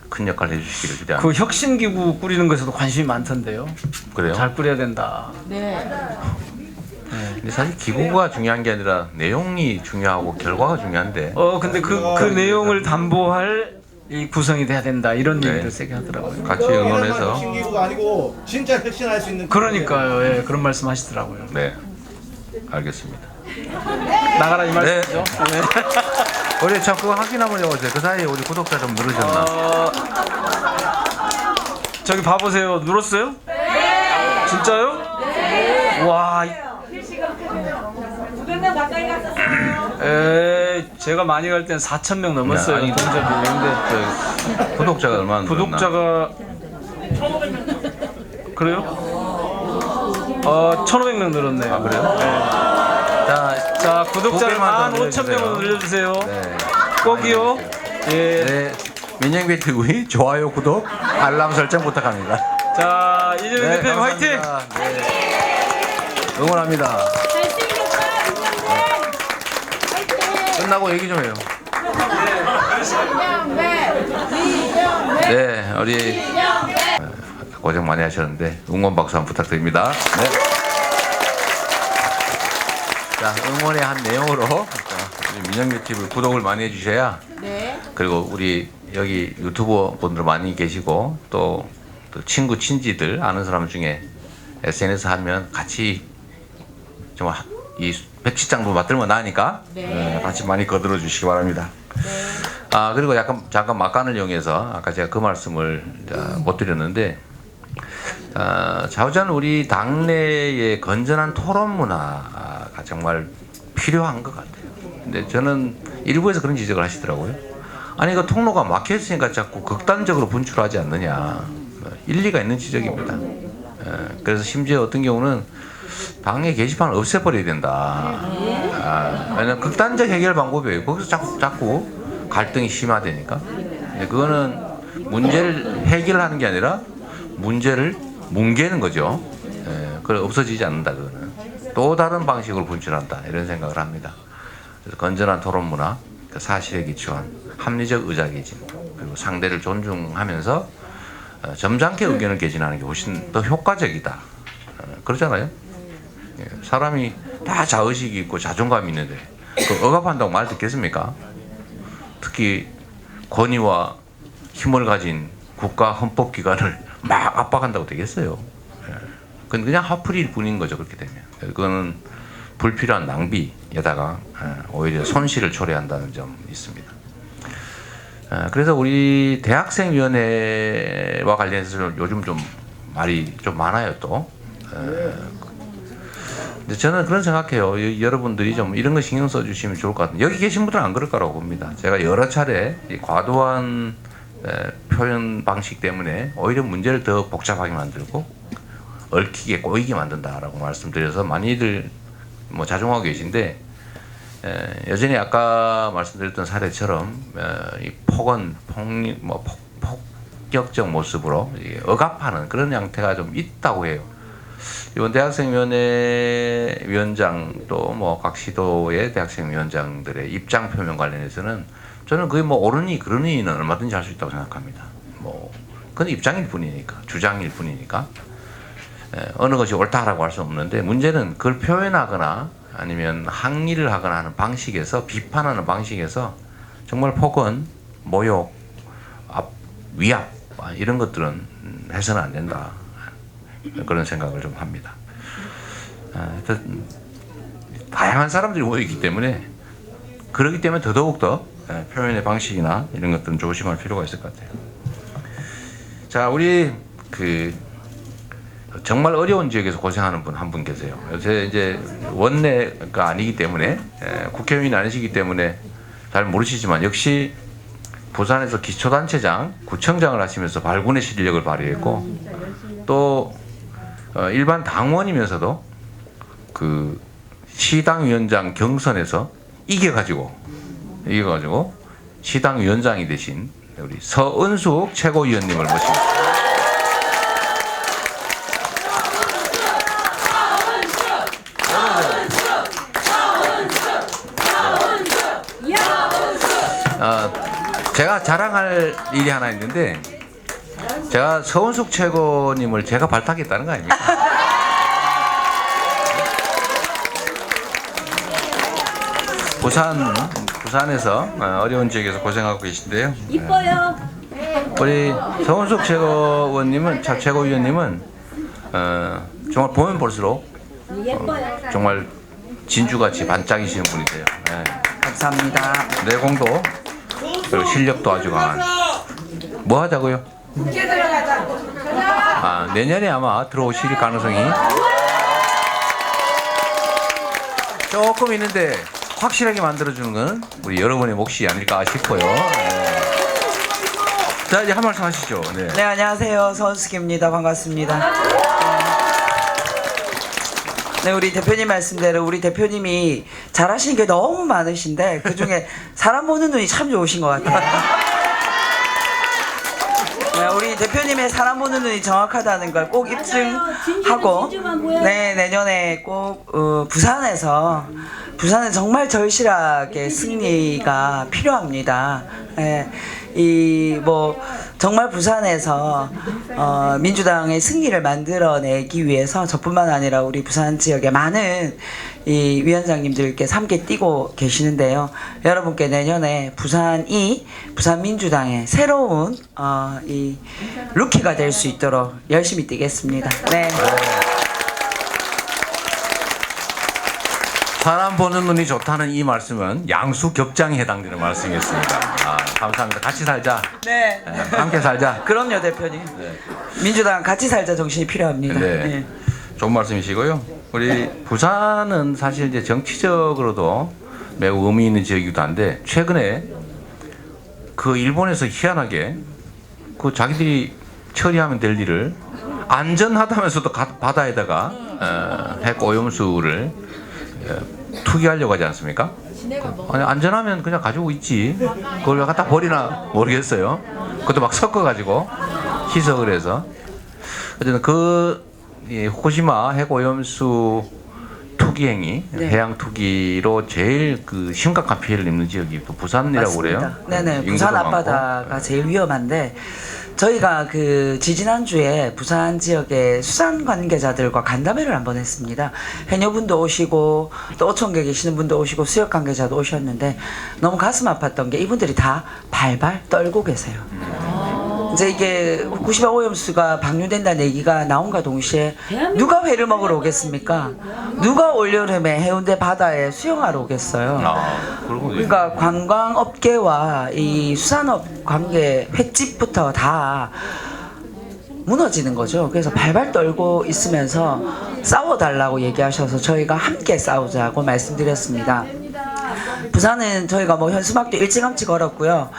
큰 역할을 해주시기를 기대합니다. 그 혁신기구 꾸리는 것에도 관심이 많던데요. 그래요? 잘 꾸려야 된다. 네. 근데 사실 기구가 중요한 게 아니라 내용이 중요하고 결과가 중요한데. 근데 그 내용을 담보할 이 구성이 돼야 된다 이런 네. 얘기를 세게 하더라고요. 같이 응원해서. 혁신기구가 아니고 진짜 혁신할 수 있는. 그러니까요. 예, 그런 말씀 하시더라고요. 네, 알겠습니다. 나가라 이 말씀이죠. 네. 우리 참 그거 확인 한번 해보세요. 그 사이에 우리 구독자 좀 늘으셨나? 저기 봐보세요. 눌렀어요? 네. 진짜요? 네. 와. 900명 가까이 갔었어요. 제가 많이 갈 때는 4,000명 넘었어요. 아니, 동접이. 근데 구독자가 얼마나 늘었나? 구독자가 그래요? 1,500명 늘었네요. 아, 그래요? 자, 구독자를 고개만 더 15,000명으로 늘려주세요. 네. 꼭이요. 예. 네. 민영배 TV 좋아요, 구독, 알람 설정 부탁합니다. 자, 이재명 대표님 화이팅! 감사합니다. 네. 응원합니다. 끝나고 얘기 좀 해요. 네, 우리 고생 많이 하셨는데 응원 박수 한번 부탁드립니다. 네. 자, 응원의 한 내용으로 우리 민영배 TV 구독을 많이 해주셔야. 네. 그리고 우리 여기 유튜버 분들 많이 계시고 또 친구 친지들 아는 사람 중에 SNS 하면 같이 정말 이 백시장도 맡들면 나으니까 네. 같이 많이 거들어 주시기 바랍니다. 그리고 잠깐 막간을 이용해서 아까 제가 그 말씀을 못 드렸는데 자우전 우리 당내의 건전한 토론 문화가 정말 필요한 것 같아요. 근데 저는 일부에서 그런 지적을 하시더라고요. 아니 그 통로가 막혀 있으니까 자꾸 극단적으로 분출하지 않느냐. 일리가 있는 지적입니다. 그래서 심지어 어떤 경우는 방해 게시판을 없애버려야 된다. 왜냐면 극단적 해결 방법이에요. 거기서 자꾸 갈등이 심화되니까. 근데 그거는 문제를 해결하는 게 아니라 문제를 뭉개는 거죠. 그래 없어지지 않는다. 그거는 또 다른 방식으로 분출한다. 이런 생각을 합니다. 그래서 건전한 토론 문화, 사실에 기초한 합리적 의사개진, 그리고 상대를 존중하면서 점잖게 의견을 개진하는 게 훨씬 더 효과적이다. 그렇잖아요. 사람이 다 자의식이 있고 자존감이 있는데 그 억압한다고 말 듣겠습니까? 특히 권위와 힘을 가진 국가 헌법기관을 막 압박한다고 되겠어요. 그건 그냥 화풀이일 뿐인 거죠. 그렇게 되면 그거는 불필요한 낭비에다가 오히려 손실을 초래한다는 점이 있습니다. 그래서 우리 대학생위원회와 관련해서 요즘 좀 말이 좀 많아요. 또 근데 저는 그런 생각해요. 여러분들이 좀 이런 거 신경 써주시면 좋을 것 같아요. 여기 계신 분들은 안 그럴 거라고 봅니다. 제가 여러 차례 이 과도한 표현 방식 때문에 오히려 문제를 더 복잡하게 만들고 얽히게 꼬이게 만든다라고 말씀드려서 많이들 뭐 자중하고 계신데 여전히 아까 말씀드렸던 사례처럼 이 폭격적 모습으로 억압하는 그런 양태가 좀 있다고 해요. 이번 대학생위원회 위원장 또 뭐 각 시도의 대학생위원장들의 입장 표명 관련해서는 저는 그게 뭐 옳으니 그러니는 얼마든지 할 수 있다고 생각합니다. 뭐 그건 입장일 뿐이니까, 주장일 뿐이니까 어느 것이 옳다라고 할 수 없는데 문제는 그걸 표현하거나 아니면 항의를 하거나 하는 방식에서 비판하는 방식에서 정말 폭언, 모욕, 위압 이런 것들은 해서는 안 된다. 그런 생각을 좀 합니다. 다양한 사람들이 모이기 때문에 그렇기 때문에 더더욱더 표현의 방식이나 이런 것들은 조심할 필요가 있을 것 같아요. 자, 우리 정말 어려운 지역에서 고생하는 분 한 분 계세요. 요새 이제 원내가 아니기 때문에 국회의원이 아니시기 때문에 잘 모르시지만 역시 부산에서 기초단체장, 구청장을 하시면서 발군의 실력을 발휘했고 또 일반 당원이면서도 그 시당위원장 경선에서 이겨가지고 시당위원장이 되신 우리 서은숙 최고위원님을 모십니다. 제가 자랑할 일이 하나 있는데 제가 서은숙 최고님을 제가 발탁했다는 거 아닙니까? 부산에서 어려운 지역에서 고생하고 계신데요. 이뻐요. 우리 서은숙 최고위원님은 정말 보면 볼수록 예뻐요. 정말 진주같이 반짝이시는 분이세요. 네. 감사합니다. 내공도 그리고 실력도 아주 강한. 뭐 하자고요? 국회 들어가자. 내년에 아마 들어오실 가능성이 조금 있는데 확실하게 만들어주는 건 우리 여러분의 몫이 아닐까 싶어요. 네. 자, 이제 한 말씀 하시죠. 네. 네, 안녕하세요. 서은숙입니다. 반갑습니다. 네, 우리 대표님 말씀대로 우리 대표님이 잘하시는 게 너무 많으신데 그중에 사람 보는 눈이 참 좋으신 것 같아요. 네, 우리 대표님의 사람 보는 눈이 정확하다는 걸 꼭 입증하고 네, 내년에 꼭 부산은 정말 절실하게 승리가 필요합니다. 네, 정말 부산에서 민주당의 승리를 만들어내기 위해서 저뿐만 아니라 우리 부산 지역의 많은 이 위원장님들께서 함께 뛰고 계시는데요. 여러분께 내년에 부산 민주당의 새로운 이 루키가 될 수 있도록 열심히 뛰겠습니다. 네. 사람 보는 눈이 좋다는 이 말씀은 양수 격장에 해당되는 말씀이었습니다. 감사합니다. 같이 살자. 네. 함께 살자. 그럼요, 대표님. 네. 민주당 같이 살자 정신이 필요합니다. 네. 네. 좋은 말씀이시고요. 우리 부산은 사실 이제 정치적으로도 매우 의미 있는 지역이기도 한데 최근에 그 일본에서 희한하게 그 자기들이 처리하면 될 일을 안전하다면서도 바다에다가 핵 오염수를 투기하려고 하지 않습니까? 아니, 안전하면 그냥 가지고 있지. 그걸 왜 갖다 버리나 모르겠어요. 그것도 막 섞어가지고 희석을 해서. 어쨌든 후쿠시마 핵 오염수 투기 행위, 네. 해양 투기로 제일 그 심각한 피해를 입는 지역이 또 부산이라고 그래요. 네네. 인구도 부산 많고. 앞바다가 제일 위험한데 저희가 그 지지난주에 부산 지역의 수산 관계자들과 간담회를 한번 했습니다. 해녀분도 오시고 또 어촌계 계시는 분도 오시고 수역 관계자도 오셨는데 너무 가슴 아팠던 게 이분들이 다 발발 떨고 계세요. 이제 이게 후쿠시마 오염수가 방류된다는 얘기가 나온과 동시에 누가 회를 먹으러 오겠습니까? 누가 올여름에 해운대 바다에 수영하러 오겠어요? 그러니까 관광업계와 이 수산업 관계 횟집부터 다 무너지는 거죠. 그래서 발발 떨고 있으면서 싸워달라고 얘기하셔서 저희가 함께 싸우자고 말씀드렸습니다. 부산은 저희가 뭐 현수막도 일찌감치 걸었고요.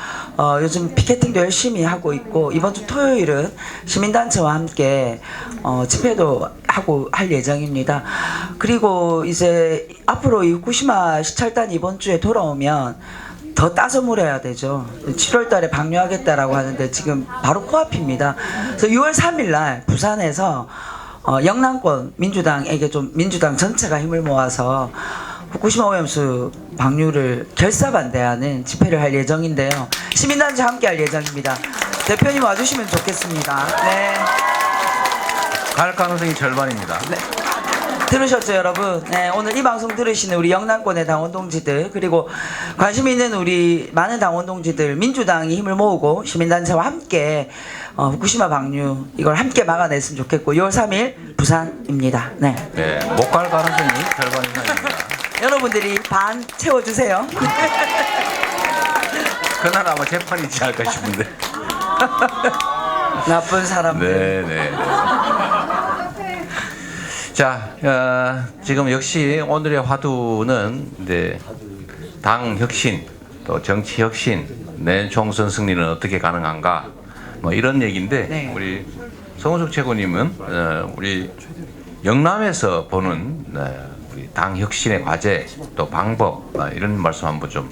요즘 피켓팅도 열심히 하고 있고 이번 주 토요일은 시민단체와 함께 집회도 하고 할 예정입니다. 그리고 이제 앞으로 이 후쿠시마 시찰단 이번 주에 돌아오면 더 따져 물어야 되죠. 7월 달에 방류하겠다라고 하는데 지금 바로 코앞입니다. 그래서 6월 3일 날 부산에서 영남권 민주당에게 좀 민주당 전체가 힘을 모아서 후쿠시마 오염수 방류를 결사반대하는 집회를 할 예정인데요. 시민단체 함께 할 예정입니다. 대표님 와주시면 좋겠습니다. 네. 갈 가능성이 절반입니다. 네. 들으셨죠, 여러분? 네, 오늘 이 방송 들으시는 우리 영남권의 당원 동지들 그리고 관심 있는 우리 많은 당원 동지들 민주당이 힘을 모으고 시민단체와 함께 후쿠시마 방류 이걸 함께 막아냈으면 좋겠고 6월 3일 부산입니다. 네. 네, 못 갈 가능성이 절반 이상입니다. 여러분들이 반 채워주세요. 그날 아마 재판이 있지 않을까 싶은데. 나쁜 사람들. 네. 자, 지금 역시 오늘의 화두는 이제 당 혁신, 또 정치 혁신, 내년 총선 승리는 어떻게 가능한가, 뭐 이런 얘기인데 네. 우리 성우숙 최고님은 우리 영남에서 보는 우리 당 혁신의 과제, 또 방법 이런 말씀 한번 좀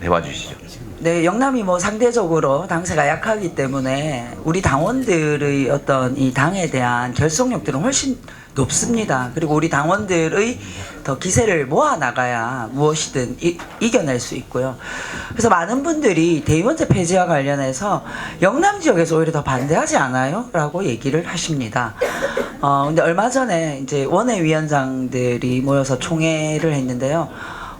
해봐 주시죠. 네, 영남이 뭐 상대적으로 당세가 약하기 때문에 우리 당원들의 어떤 이 당에 대한 결속력들은 훨씬 높습니다. 그리고 우리 당원들의 더 기세를 모아 나가야 무엇이든 이겨낼 수 있고요. 그래서 많은 분들이 대의원제 폐지와 관련해서 영남 지역에서 오히려 더 반대하지 않아요? 라고 얘기를 하십니다. 근데 얼마 전에 이제 원외위원장들이 모여서 총회를 했는데요.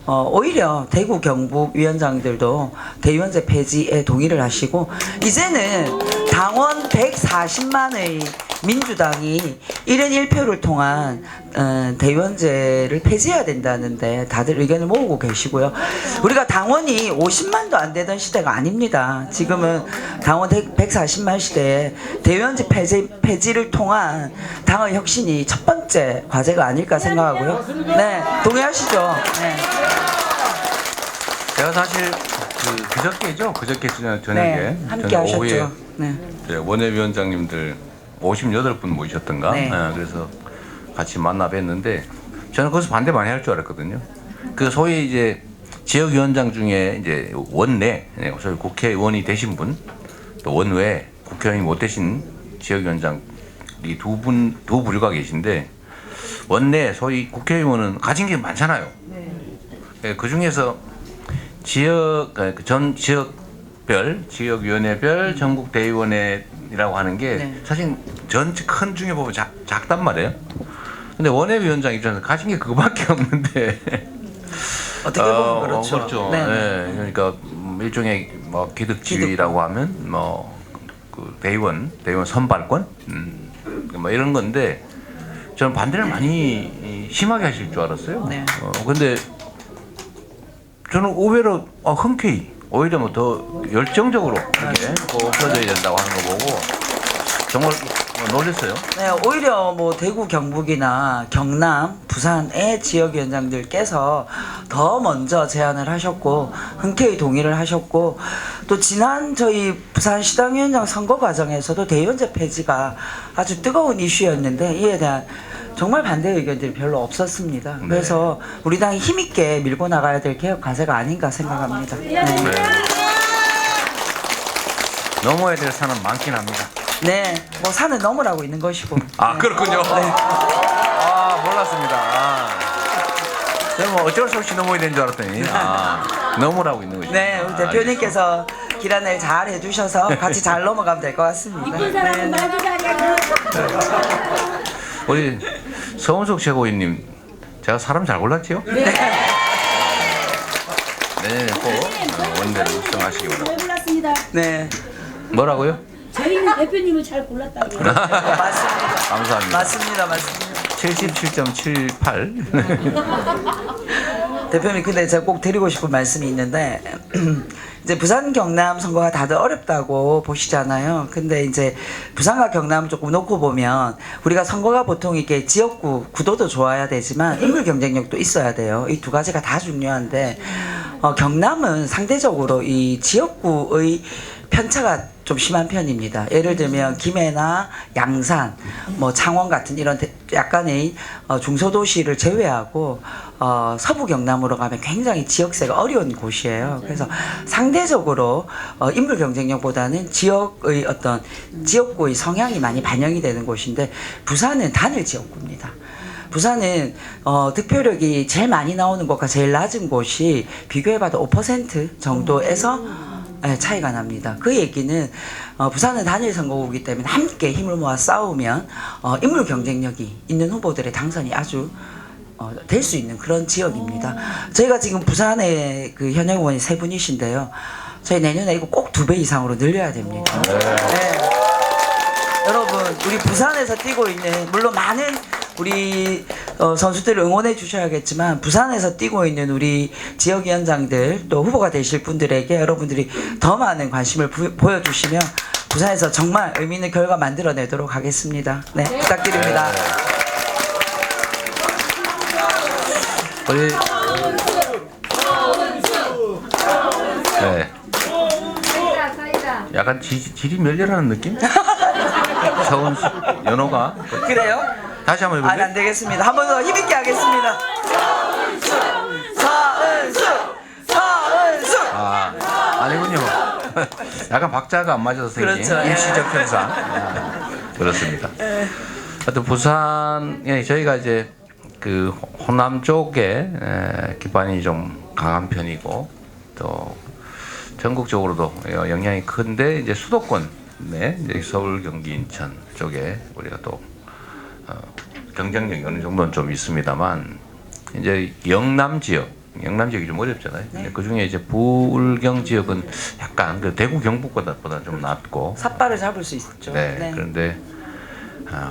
오히려 대구 경북 위원장들도 대의원제 폐지에 동의를 하시고 이제는 당원 140만의 민주당이 1인 1표를 통한 대의원제를 폐지해야 된다는데 다들 의견을 모으고 계시고요. 우리가 당원이 50만도 안 되던 시대가 아닙니다. 지금은 당원 140만 시대에 대의원제 폐지를 통한 당의 혁신이 첫 번째 과제가 아닐까 생각하고요. 네, 동의하시죠? 네. 제가 사실 그저께 저녁에 네, 함께 저녁 하셨죠. 오후에 네. 원외위원장님들 58분 모이셨던가. 네. 그래서 같이 만나 뵀는데 저는 거기서 반대 많이 할 줄 알았거든요. 그 소위 이제 지역위원장 중에 이제 원내, 소위 국회의원이 되신 분, 또 원외 국회의원이 못 되신 지역위원장이 두 부류가 계신데 원내 소위 국회의원은 가진 게 많잖아요. 네. 그 중에서 전 지역별, 지역위원회별 전국대의원회라고 하는 게 네. 사실 전체 큰 중에 보면 작단 말이에요. 근데 원외위원장 입장에서 가진 게 그거밖에 없는데 어떻게 보면 그렇죠. 그렇죠. 네. 네. 그러니까 일종의 뭐 기득주의라고 하면 뭐 그 대의원 선발권, 뭐 이런 건데 저는 반대를 많이 심하게 하실 줄 알았어요. 네. 근데 저는 의외로 흔쾌히 오히려 뭐 더 열정적으로 이렇게 없어져야 된다고 하는 거 보고 정말 놀랐어요. 네, 오히려 뭐 대구, 경북이나 경남, 부산의 지역위원장들께서 더 먼저 제안을 하셨고 흔쾌히 동의를 하셨고 또 지난 저희 부산시당위원장 선거 과정에서도 대의원제 폐지가 아주 뜨거운 이슈였는데 이에 대한 정말 반대 의견들이 별로 없었습니다. 네. 그래서 우리 당이 힘있게 밀고 나가야 될 개혁 과제가 아닌가 생각합니다. 네. 넘어야 될 산은 많긴 합니다. 네, 뭐 산은 넘으라고 있는 것이고. 아 네. 그렇군요. 아 몰랐습니다. 저는 뭐 어쩔 수 없이 넘어야 되는 줄 알았더니 넘으라고 있는 거죠. 네, 우리 대표님께서 길 안내를 잘 해주셔서 같이 잘 넘어가면 될 것 같습니다. 이쁜 사람은 말도 잘해. 우리 서은석 최고위님, 제가 사람 잘 골랐지요? 네. 네, 꼭 원내를 육성하시기 바랍니다. 잘 골랐습니다. 네, 뭐라고요? 저희는 대표님을 잘 골랐다고요. 맞습니다. 감사합니다. 맞습니다. 맞습니다. 77.78. 대표님, 근데 제가 꼭 드리고 싶은 말씀이 있는데 이제 부산 경남 선거가 다들 어렵다고 보시잖아요. 근데 이제 부산과 경남을 조금 놓고 보면 우리가 선거가 보통 이렇게 지역구 구도도 좋아야 되지만 인물 경쟁력도 있어야 돼요. 이 두 가지가 다 중요한데 경남은 상대적으로 이 지역구의 편차가 좀 심한 편입니다. 예를 들면 김해나 양산, 뭐 창원 같은 이런 약간의 중소도시를 제외하고 서부 경남으로 가면 굉장히 지역세가 어려운 곳이에요. 그래서 상대적으로 인물 경쟁력보다는 지역의 어떤 지역구의 성향이 많이 반영이 되는 곳인데 부산은 단일 지역구입니다. 부산은 득표력이 제일 많이 나오는 곳과 제일 낮은 곳이 비교해봐도 5% 정도에서 차이가 납니다. 그 얘기는 부산은 단일 선거구이기 때문에 함께 힘을 모아 싸우면 인물 경쟁력이 있는 후보들의 당선이 아주 될 수 있는 그런 지역입니다. 저희가 지금 부산에 그 현역 의원이 3분이신데요. 저희 내년에 이거 꼭 2배 이상으로 늘려야 됩니다. 네. 여러분, 우리 부산에서 뛰고 있는 물론 많은 우리 선수들을 응원해 주셔야겠지만 부산에서 뛰고 있는 우리 지역위원장들 또 후보가 되실 분들에게 여러분들이 더 많은 관심을 보여주시면 부산에서 정말 의미 있는 결과 만들어내도록 하겠습니다. 네, 부탁드립니다. 우리 네. 약간 질이 멸렬하는 느낌? 서은수 연호가 그래요? 다시 한번 해볼래요? 안 되겠습니다. 한 번 더 힘있게 하겠습니다. 서은수! 아니군요. 약간 박자가 안 맞아서 생긴 그렇죠. 일시적 현상. 그렇습니다. 하여튼 부산에 저희가 이제 그 호남 쪽에 기반이 좀 강한 편이고 또 전국적으로도 영향이 큰데 이제 수도권 이제 서울, 경기, 인천 쪽에 우리가 또 경쟁력이 어느 정도는 좀 있습니다만 이제 영남이 좀 어렵잖아요. 네. 그 중에 이제 부울경 지역은 약간 그 대구 경북보다 좀 낮고 삿발을 잡을 수 있죠. 네. 그런데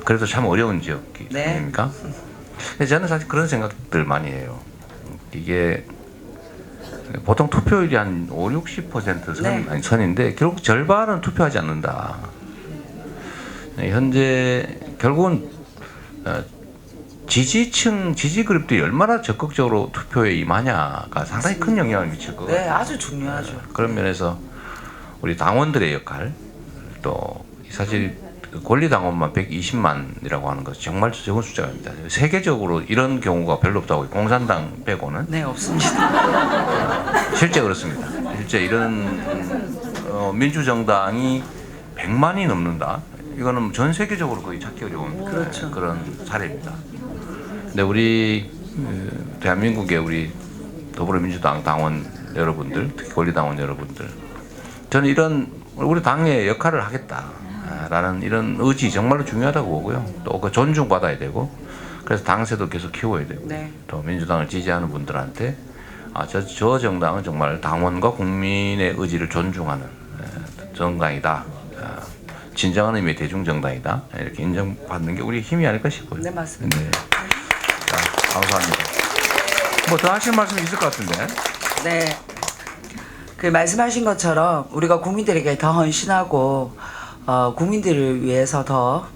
그래도 참 어려운 지역이 네. 아닙니까? 근데 저는 사실 그런 생각들 많이 해요. 이게 보통 투표율이 한 50-60% 네. 선인데 결국 절반은 투표하지 않는다. 현재 결국은 지지층, 지지 그룹들이 얼마나 적극적으로 투표에 임하냐가 상당히 큰 영향을 미칠 거거든요. 네, 아주 중요하죠. 그런 면에서 우리 당원들의 역할 또 사실 권리당원만 120만이라고 하는 것은 정말 적은 숫자입니다. 세계적으로 이런 경우가 별로 없다고 공산당 빼고는 네, 없습니다. 실제 그렇습니다. 실제 이런 민주정당이 100만이 넘는다. 이거는 전 세계적으로 거의 찾기 어려운 그렇죠. 그런 사례입니다. 근데 우리 대한민국의 우리 더불어민주당 당원 여러분들, 특히 권리당원 여러분들, 저는 이런 우리 당의 역할을 하겠다라는 이런 의지 정말로 중요하다고 보고요. 또 그 존중받아야 되고, 그래서 당세도 계속 키워야 되고, 네. 또 민주당을 지지하는 분들한테 저 정당은 정말 당원과 국민의 의지를 존중하는 정당이다. 진정한 의미의 대중정당이다. 이렇게 인정받는 게 우리 힘이 아닐까 싶어요. 네, 맞습니다. 네. 자, 감사합니다. 뭐 더 하실 말씀이 있을 것 같은데. 네. 그 말씀하신 것처럼 우리가 국민들에게 더 헌신하고 국민들을 위해서 더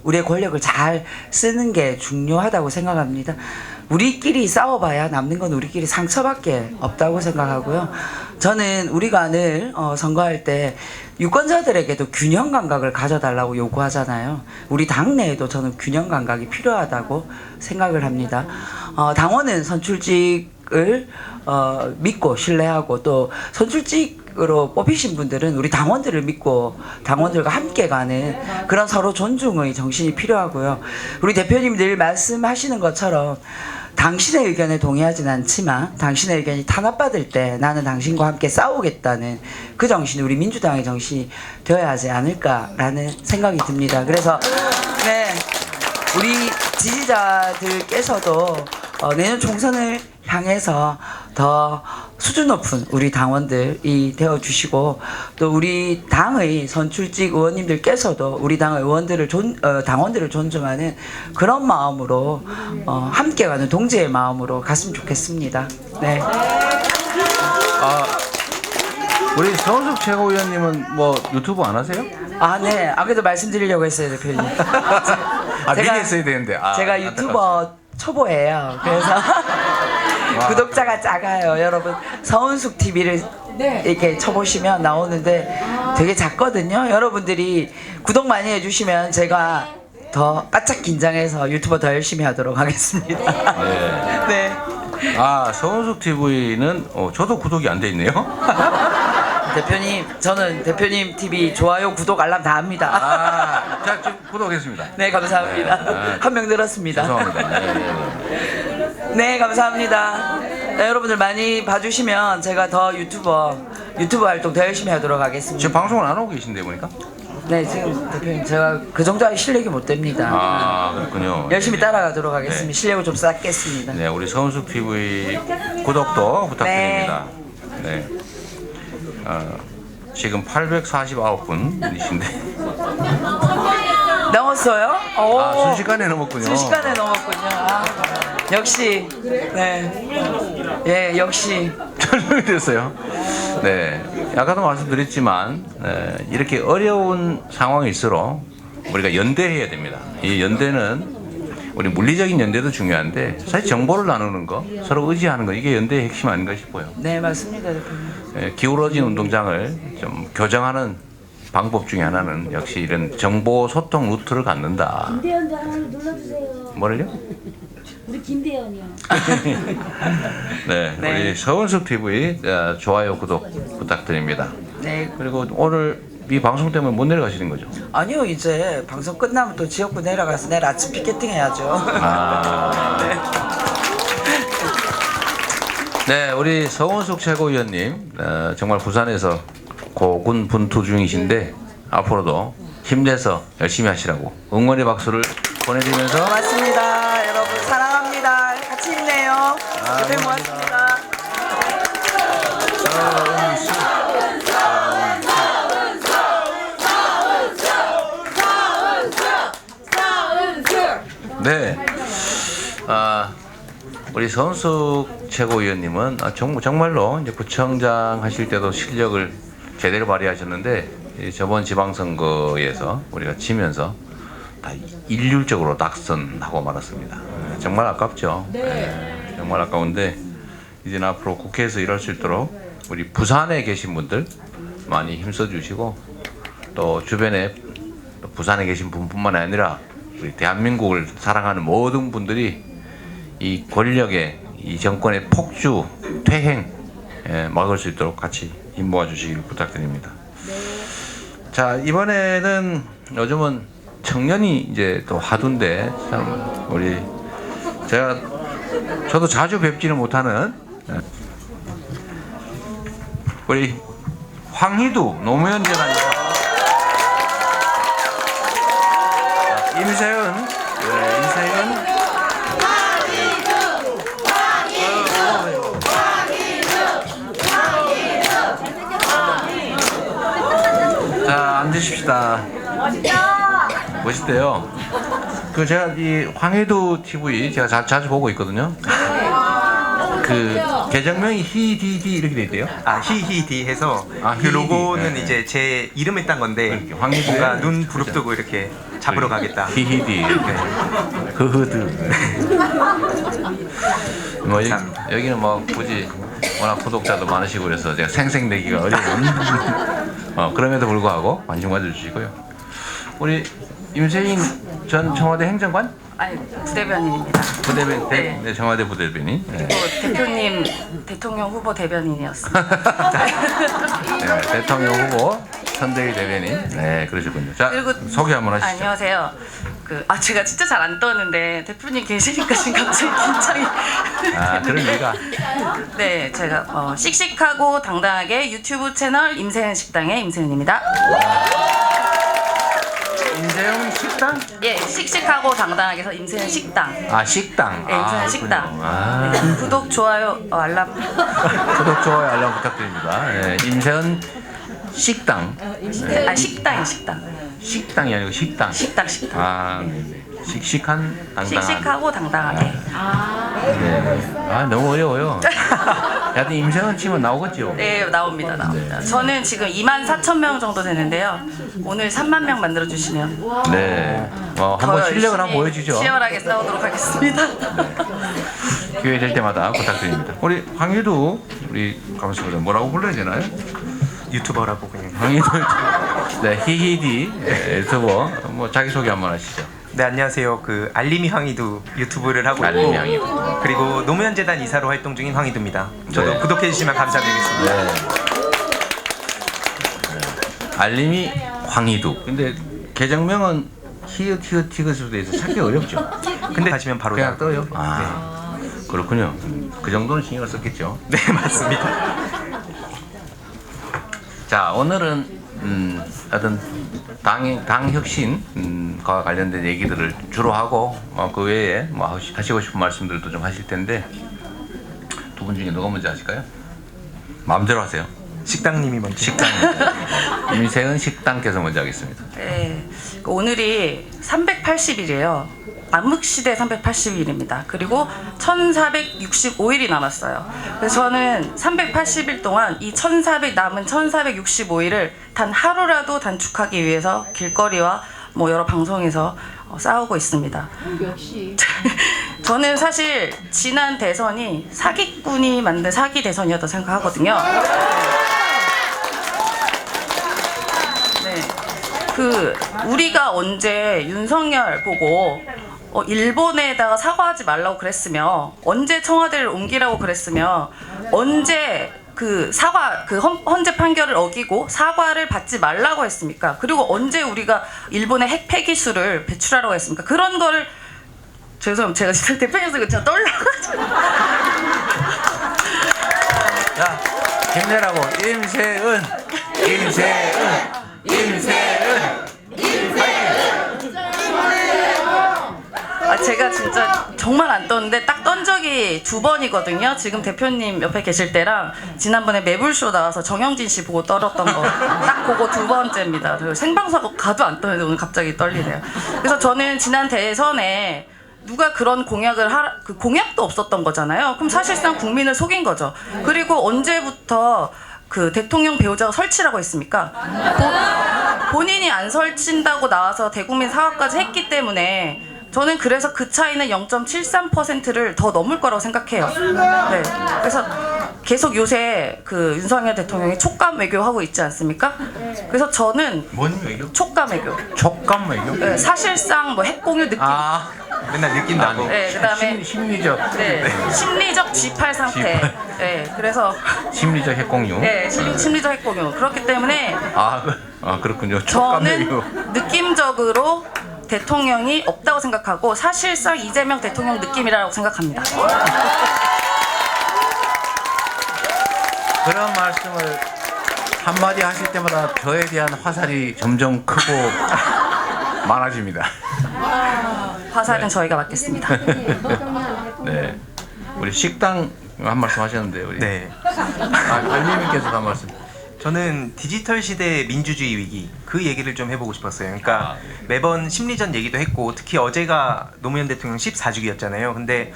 우리의 권력을 잘 쓰는 게 중요하다고 생각합니다. 우리끼리 싸워봐야 남는 건 우리끼리 상처밖에 없다고 생각하고요. 저는 우리가 늘 선거할 때 유권자들에게도 균형 감각을 가져달라고 요구하잖아요. 우리 당내에도 저는 균형 감각이 필요하다고 생각을 합니다. 당원은 선출직을 믿고 신뢰하고 또 선출직으로 뽑히신 분들은 우리 당원들을 믿고 당원들과 함께 가는 그런 서로 존중의 정신이 필요하고요. 우리 대표님 늘 말씀하시는 것처럼 당신의 의견에 동의하진 않지만 당신의 의견이 탄압받을 때 나는 당신과 함께 싸우겠다는 그 정신이 우리 민주당의 정신이 되어야 하지 않을까라는 생각이 듭니다. 그래서 네, 우리 지지자들께서도 내년 총선을 향해서 더 수준 높은 우리 당원들이 되어주시고 또 우리 당의 선출직 의원님들께서도 우리 당의 의원들을 당원들을 존중하는 그런 마음으로 함께 가는 동지의 마음으로 갔으면 좋겠습니다. 네. 우리 서은숙 최고위원님은 뭐 유튜브 안 하세요? 네. 그래도 말씀드리려고 했어요, 대표님. 미리 했어야 되는데. 제가 유튜버 초보예요. 그래서 구독자가 작아요. 여러분 서은숙 TV를 이렇게 쳐보시면 나오는데 되게 작거든요. 여러분들이 구독 많이 해주시면 제가 더 바짝 긴장해서 유튜버 더 열심히 하도록 하겠습니다. 네. 서은숙 TV는 저도 구독이 안 돼 있네요. 대표님, 저는 대표님 TV 좋아요, 구독, 알람 다 합니다. 자, 지금 구독했습니다. 네, 감사합니다. 한 명 늘었습니다. 죄송합니다. 네, 감사합니다. 네, 여러분들 많이 봐주시면 제가 더 유튜브 활동 더 열심히 하도록 하겠습니다. 지금 방송을 안 하고 계신데 보니까? 네, 지금 대표님 제가 그 정도의 실력이 못 됩니다. 그렇군요. 열심히 따라가도록 하겠습니다. 네. 실력을 좀 쌓겠습니다. 네, 우리 서은숙 TV 구독도 부탁드립니다. 네. 지금 849분이신데. 넘었어요? 순식간에 넘었군요. 순식간에 넘었군요. 역시. 네. 예, 역시. 설명이 됐어요. 네. 아까도 말씀드렸지만 이렇게 어려운 상황일수록 우리가 연대해야 됩니다. 이 연대는 우리 물리적인 연대도 중요한데 사실 정보를 나누는 거, 서로 의지하는 거 이게 연대의 핵심 아닌가 싶어요. 네, 맞습니다, 대표님. 기울어진 운동장을 좀 교정하는 방법 중에 하나는 역시 이런 정보 소통 루트를 갖는다. 김대현도 하나 눌러주세요. 뭐를요? 우리 김대현이요. 네, 네. 우리 서은숙 TV 좋아요, 구독 부탁드립니다. 네. 그리고 오늘 이 방송 때문에 못 내려가시는 거죠? 아니요, 이제 방송 끝나면 또 지역구 내려가서 내일 아침 피켓팅 해야죠. 네, 우리 서은숙 최고위원님 정말 부산에서 고군분투 중이신데 앞으로도 힘내서 열심히 하시라고 응원의 박수를 보내드리면서 고맙습니다. 여러분 사랑합니다. 같이 힘내요. 대표님 고맙습니다. 네. 우리 서은숙 최고위원님은 정말로 이제 구청장 하실 때도 실력을 제대로 발휘하셨는데 저번 지방선거에서 우리가 지면서 다 일률적으로 낙선하고 말았습니다. 정말 아깝죠. 네, 정말 아까운데 이제는 앞으로 국회에서 일할 수 있도록 우리 부산에 계신 분들 많이 힘써 주시고 또 주변에 또 부산에 계신 분뿐만 아니라 우리 대한민국을 사랑하는 모든 분들이 이 권력의 이 정권의 폭주 퇴행 막을 수 있도록 같이 힘 모아 주시길 부탁드립니다. 자, 이번에는 요즘은 청년이 이제 또 하두인데 참 우리 저도 자주 뵙지는 못하는 우리 황희두 노무현 재단이요. 임세은 자, 앉으십시다. 멋있대요. 제가 이 황해도 TV 제가 자주 보고 있거든요. 그 계정명이 히디디 이렇게 돼 있대요. 히히디 해서 아, 그 히히디. 로고는 네. 이제 제 이름에 딴 건데 이렇게 황희두. 뭔가 눈 부릅뜨고 이렇게 잡으러 가겠다. 히히디 이렇게. 흐흐드. 뭐 여기는 뭐 굳이 워낙 구독자도 많으시고 그래서 제가 생색내기가 어려운 그럼에도 불구하고 관심 가져주시고요. 우리 임세인 전 청와대 행정관 아니 부대변인입니다. 부대변인 네. 네, 청와대 부대변인. 네. 대표님 대통령 후보 대변인이었습니다. 네, 대통령 후보 선대위 대변인. 네, 그러시군요. 자, 그리고 소개 한번 하시죠. 안녕하세요. 제가 진짜 잘 안 떴는데 대표님 계시니까 지금 갑자기 긴장이. 아, 그럴 리가. 네, 제가 씩씩하고 당당하게 유튜브 채널 임세은 식당의 임세은입니다. 임세훈 식당? 예, 씩씩하고 당당하게 해서 임세은 식당. 아, 식당. 네, 임세은 식당. 그렇군요. 아, 네, 구독, 좋아요, 알람. 구독, 좋아요, 알람 부탁드립니다. 네, 임세훈 식당. 아, 식당이 식당. 식당이 아니고 식당. 식당. 아, 네네. 씩씩한 당당한. 씩씩하고 당당하게. 네. 아, 너무 어려워요. 하여튼 임세훈 치면 나오겠죠? 네, 나옵니다. 저는 지금 24,000명 정도 되는데요. 오늘 3만 명 만들어 주시면 네. 한번 실력을 한번 보여주죠. 치열하게 싸우도록 하겠습니다. 기회 될 때마다 부탁드립니다. 우리 황유두 우리 가만있어 뭐라고 불러야 되나요? 유튜버라고 그냥. 황유두 네 히히디 유튜버 뭐 자기 소개 한번 하시죠. 네, 안녕하세요. 그 알림이 황희두 유튜브를 하고 알림이 있고 황희두. 그리고 노무현 재단 이사로 활동 중인 황희두입니다. 저도 네. 구독해 주시면 감사드리겠습니다. 네. 알림이 황희두. 근데 계정명은 히읗히읗히읗으로 돼서 찾기 어렵죠. 근데 하시면 바로 그냥 나와요. 떠요. 아 그렇군요. 그 정도는 신경을 썼겠죠. 네, 맞습니다. 자 오늘은 어떤 당 혁신과 관련된 얘기들을 주로 하고 그 외에 뭐 하시고 싶은 말씀들도 좀 하실 텐데 두 분 중에 누가 먼저 하실까요? 마음대로 하세요. 식당님이 먼저. 식당 임세은 식당께서 먼저 하겠습니다. 네, 오늘이 380일이에요. 암흑시대 380일입니다. 그리고 1465일이 남았어요. 그래서 저는 380일 동안 이 남은 1465일을 단 하루라도 단축하기 위해서 길거리와 뭐 여러 방송에서 싸우고 있습니다. 역시. 저는 사실 지난 대선이 사기꾼이 만든 사기 대선이었다고 생각하거든요. 네. 우리가 언제 윤석열 보고 일본에다가 사과하지 말라고 그랬으며 언제 청와대를 옮기라고 그랬으며 언제 헌재 판결을 어기고 사과를 받지 말라고 했습니까? 그리고 언제 우리가 일본의 핵 폐기수를 배출하라고 했습니까? 그런 거를 죄송합니다. 제가 진짜 대표님께서 진짜 떨려가지고. 자 힘내라고 임세은. 제가 진짜 정말 안 떴는데 딱 떤 적이 2번이거든요. 지금 대표님 옆에 계실 때랑 지난번에 매불쇼 나와서 정영진 씨 보고 떨었던 거 딱 그거 2번째입니다. 생방송 가도 안 떠는데 오늘 갑자기 떨리네요. 그래서 저는 지난 대선에 누가 그런 그 공약도 없었던 거잖아요. 그럼 사실상 국민을 속인 거죠. 그리고 언제부터 그 대통령 배우자가 설치라고 했습니까? 본인이 안 설친다고 나와서 대국민 사과까지 했기 때문에 저는 그래서 그 차이는 0.73%를 더 넘을 거라고 생각해요. 네. 그래서 계속 요새 그 윤석열 대통령이 촉감 외교하고 있지 않습니까? 그래서 저는 뭔 외교? 촉감 외교. 촉감 외교? 네, 사실상 뭐 핵공유 느낌. 맨날 느낀다고. 네, 그다음에 심리적. 네, 심리적 G8 상태. G8. 네, 그래서 심리적 핵공유. 네, 심리적 핵공유. 그렇기 때문에 그렇군요. 촉감 외교. 저는 느낌적으로 대통령이 없다고 생각하고 사실상 이재명 대통령 느낌이라고 생각합니다. 그런 말씀을 한마디 하실 때마다 저에 대한 화살이 점점 크고 많아집니다. 화살은 저희가 맡겠습니다. 네, 우리 식당 한 말씀 하셨는데 우리 네. 알림님께서 한 말씀. 저는 디지털 시대 민주주의 위기 그 얘기를 좀 해보고 싶었어요. 그러니까 매번 심리전 얘기도 했고 특히 어제가 노무현 대통령 14주기였잖아요. 근데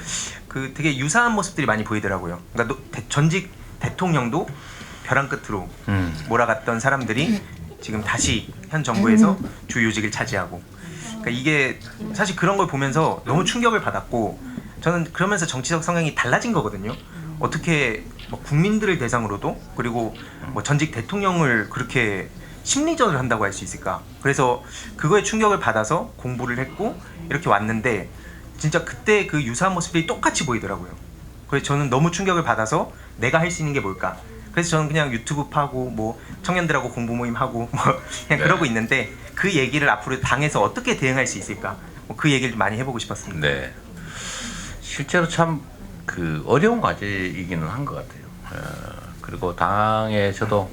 그 되게 유사한 모습들이 많이 보이더라고요. 그러니까 전직 대통령도 벼랑 끝으로 몰아갔던 사람들이 지금 다시 현 정부에서 주 요직을 차지하고, 그러니까 이게 사실 그런 걸 보면서 너무 충격을 받았고, 저는 그러면서 정치적 성향이 달라진 거거든요. 어떻게 뭐 국민들을 대상으로도 그리고 뭐 전직 대통령을 그렇게 심리전을 한다고 할 수 있을까? 그래서 그거에 충격을 받아서 공부를 했고 이렇게 왔는데 진짜 그때 그 유사한 모습들이 똑같이 보이더라고요. 그래서 저는 너무 충격을 받아서 내가 할 수 있는 게 뭘까? 그래서 저는 그냥 유튜브 파고 뭐 청년들하고 공부 모임 하고 뭐 그냥 그러고 있는데, 그 얘기를 앞으로 당에서 어떻게 대응할 수 있을까? 뭐 그 얘기를 많이 해보고 싶었습니다. 네. 실제로 참 그 어려운 과제이기는 한 것 같아요. 그리고 당에 저도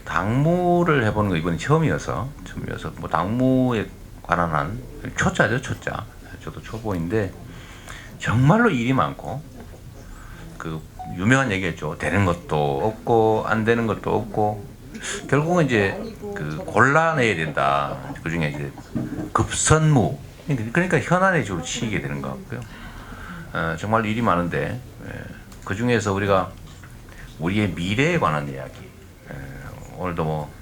당무를 해보는 거 이번이 처음이어서 뭐 당무에 관한 한 초짜죠, 초짜. 저도 초보인데 정말로 일이 많고, 그 유명한 얘기였죠. 되는 것도 없고 안 되는 것도 없고, 결국은 이제 그 골라내야 된다. 그 중에 이제 급선무, 그러니까 현안에 주로 치이게 되는 것 같고요. 정말 일이 많은데 그 중에서 우리가 우리의 미래에 관한 이야기, 오늘도 뭐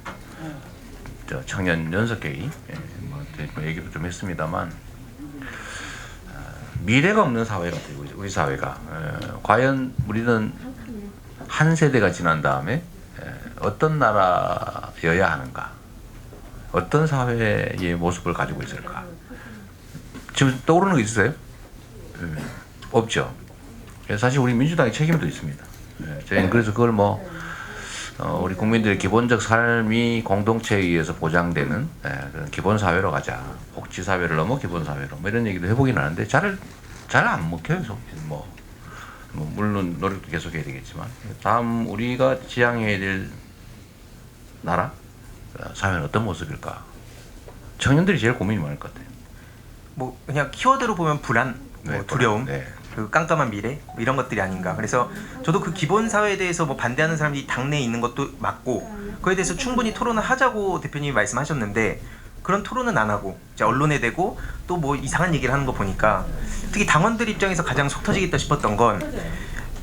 청년 연석회의 뭐 얘기도 좀 했습니다만, 미래가 없는 사회 같아요. 우리 사회가. 과연 우리는 한 세대가 지난 다음에 어떤 나라여야 하는가, 어떤 사회의 모습을 가지고 있을까? 지금 떠오르는 거 있으세요? 없죠. 사실 우리 민주당의 책임도 있습니다. 저희는 그래서 그걸 뭐 우리 국민들의 기본적 삶이 공동체에 의해서 보장되는 그런 기본 사회로 가자, 복지 사회를 넘어 기본 사회로, 뭐 이런 얘기도 해보긴 하는데 잘 안 먹혀요. 뭐 물론 노력도 계속해야 되겠지만, 다음 우리가 지향해야 될 나라, 사회는 어떤 모습일까? 청년들이 제일 고민이 많을 것 같아요. 뭐 그냥 키워드로 보면 불안, 뭐 두려움, 네. 그 깜깜한 미래, 뭐 이런 것들이 아닌가. 그래서 저도 그 기본 사회에 대해서 뭐 반대하는 사람들이 당내에 있는 것도 맞고, 그에 대해서 충분히 토론을 하자고 대표님이 말씀하셨는데 그런 토론은 안 하고 이제 언론에 대고 또 뭐 이상한 얘기를 하는 거 보니까, 특히 당원들 입장에서 가장 속 터지겠다 싶었던 건,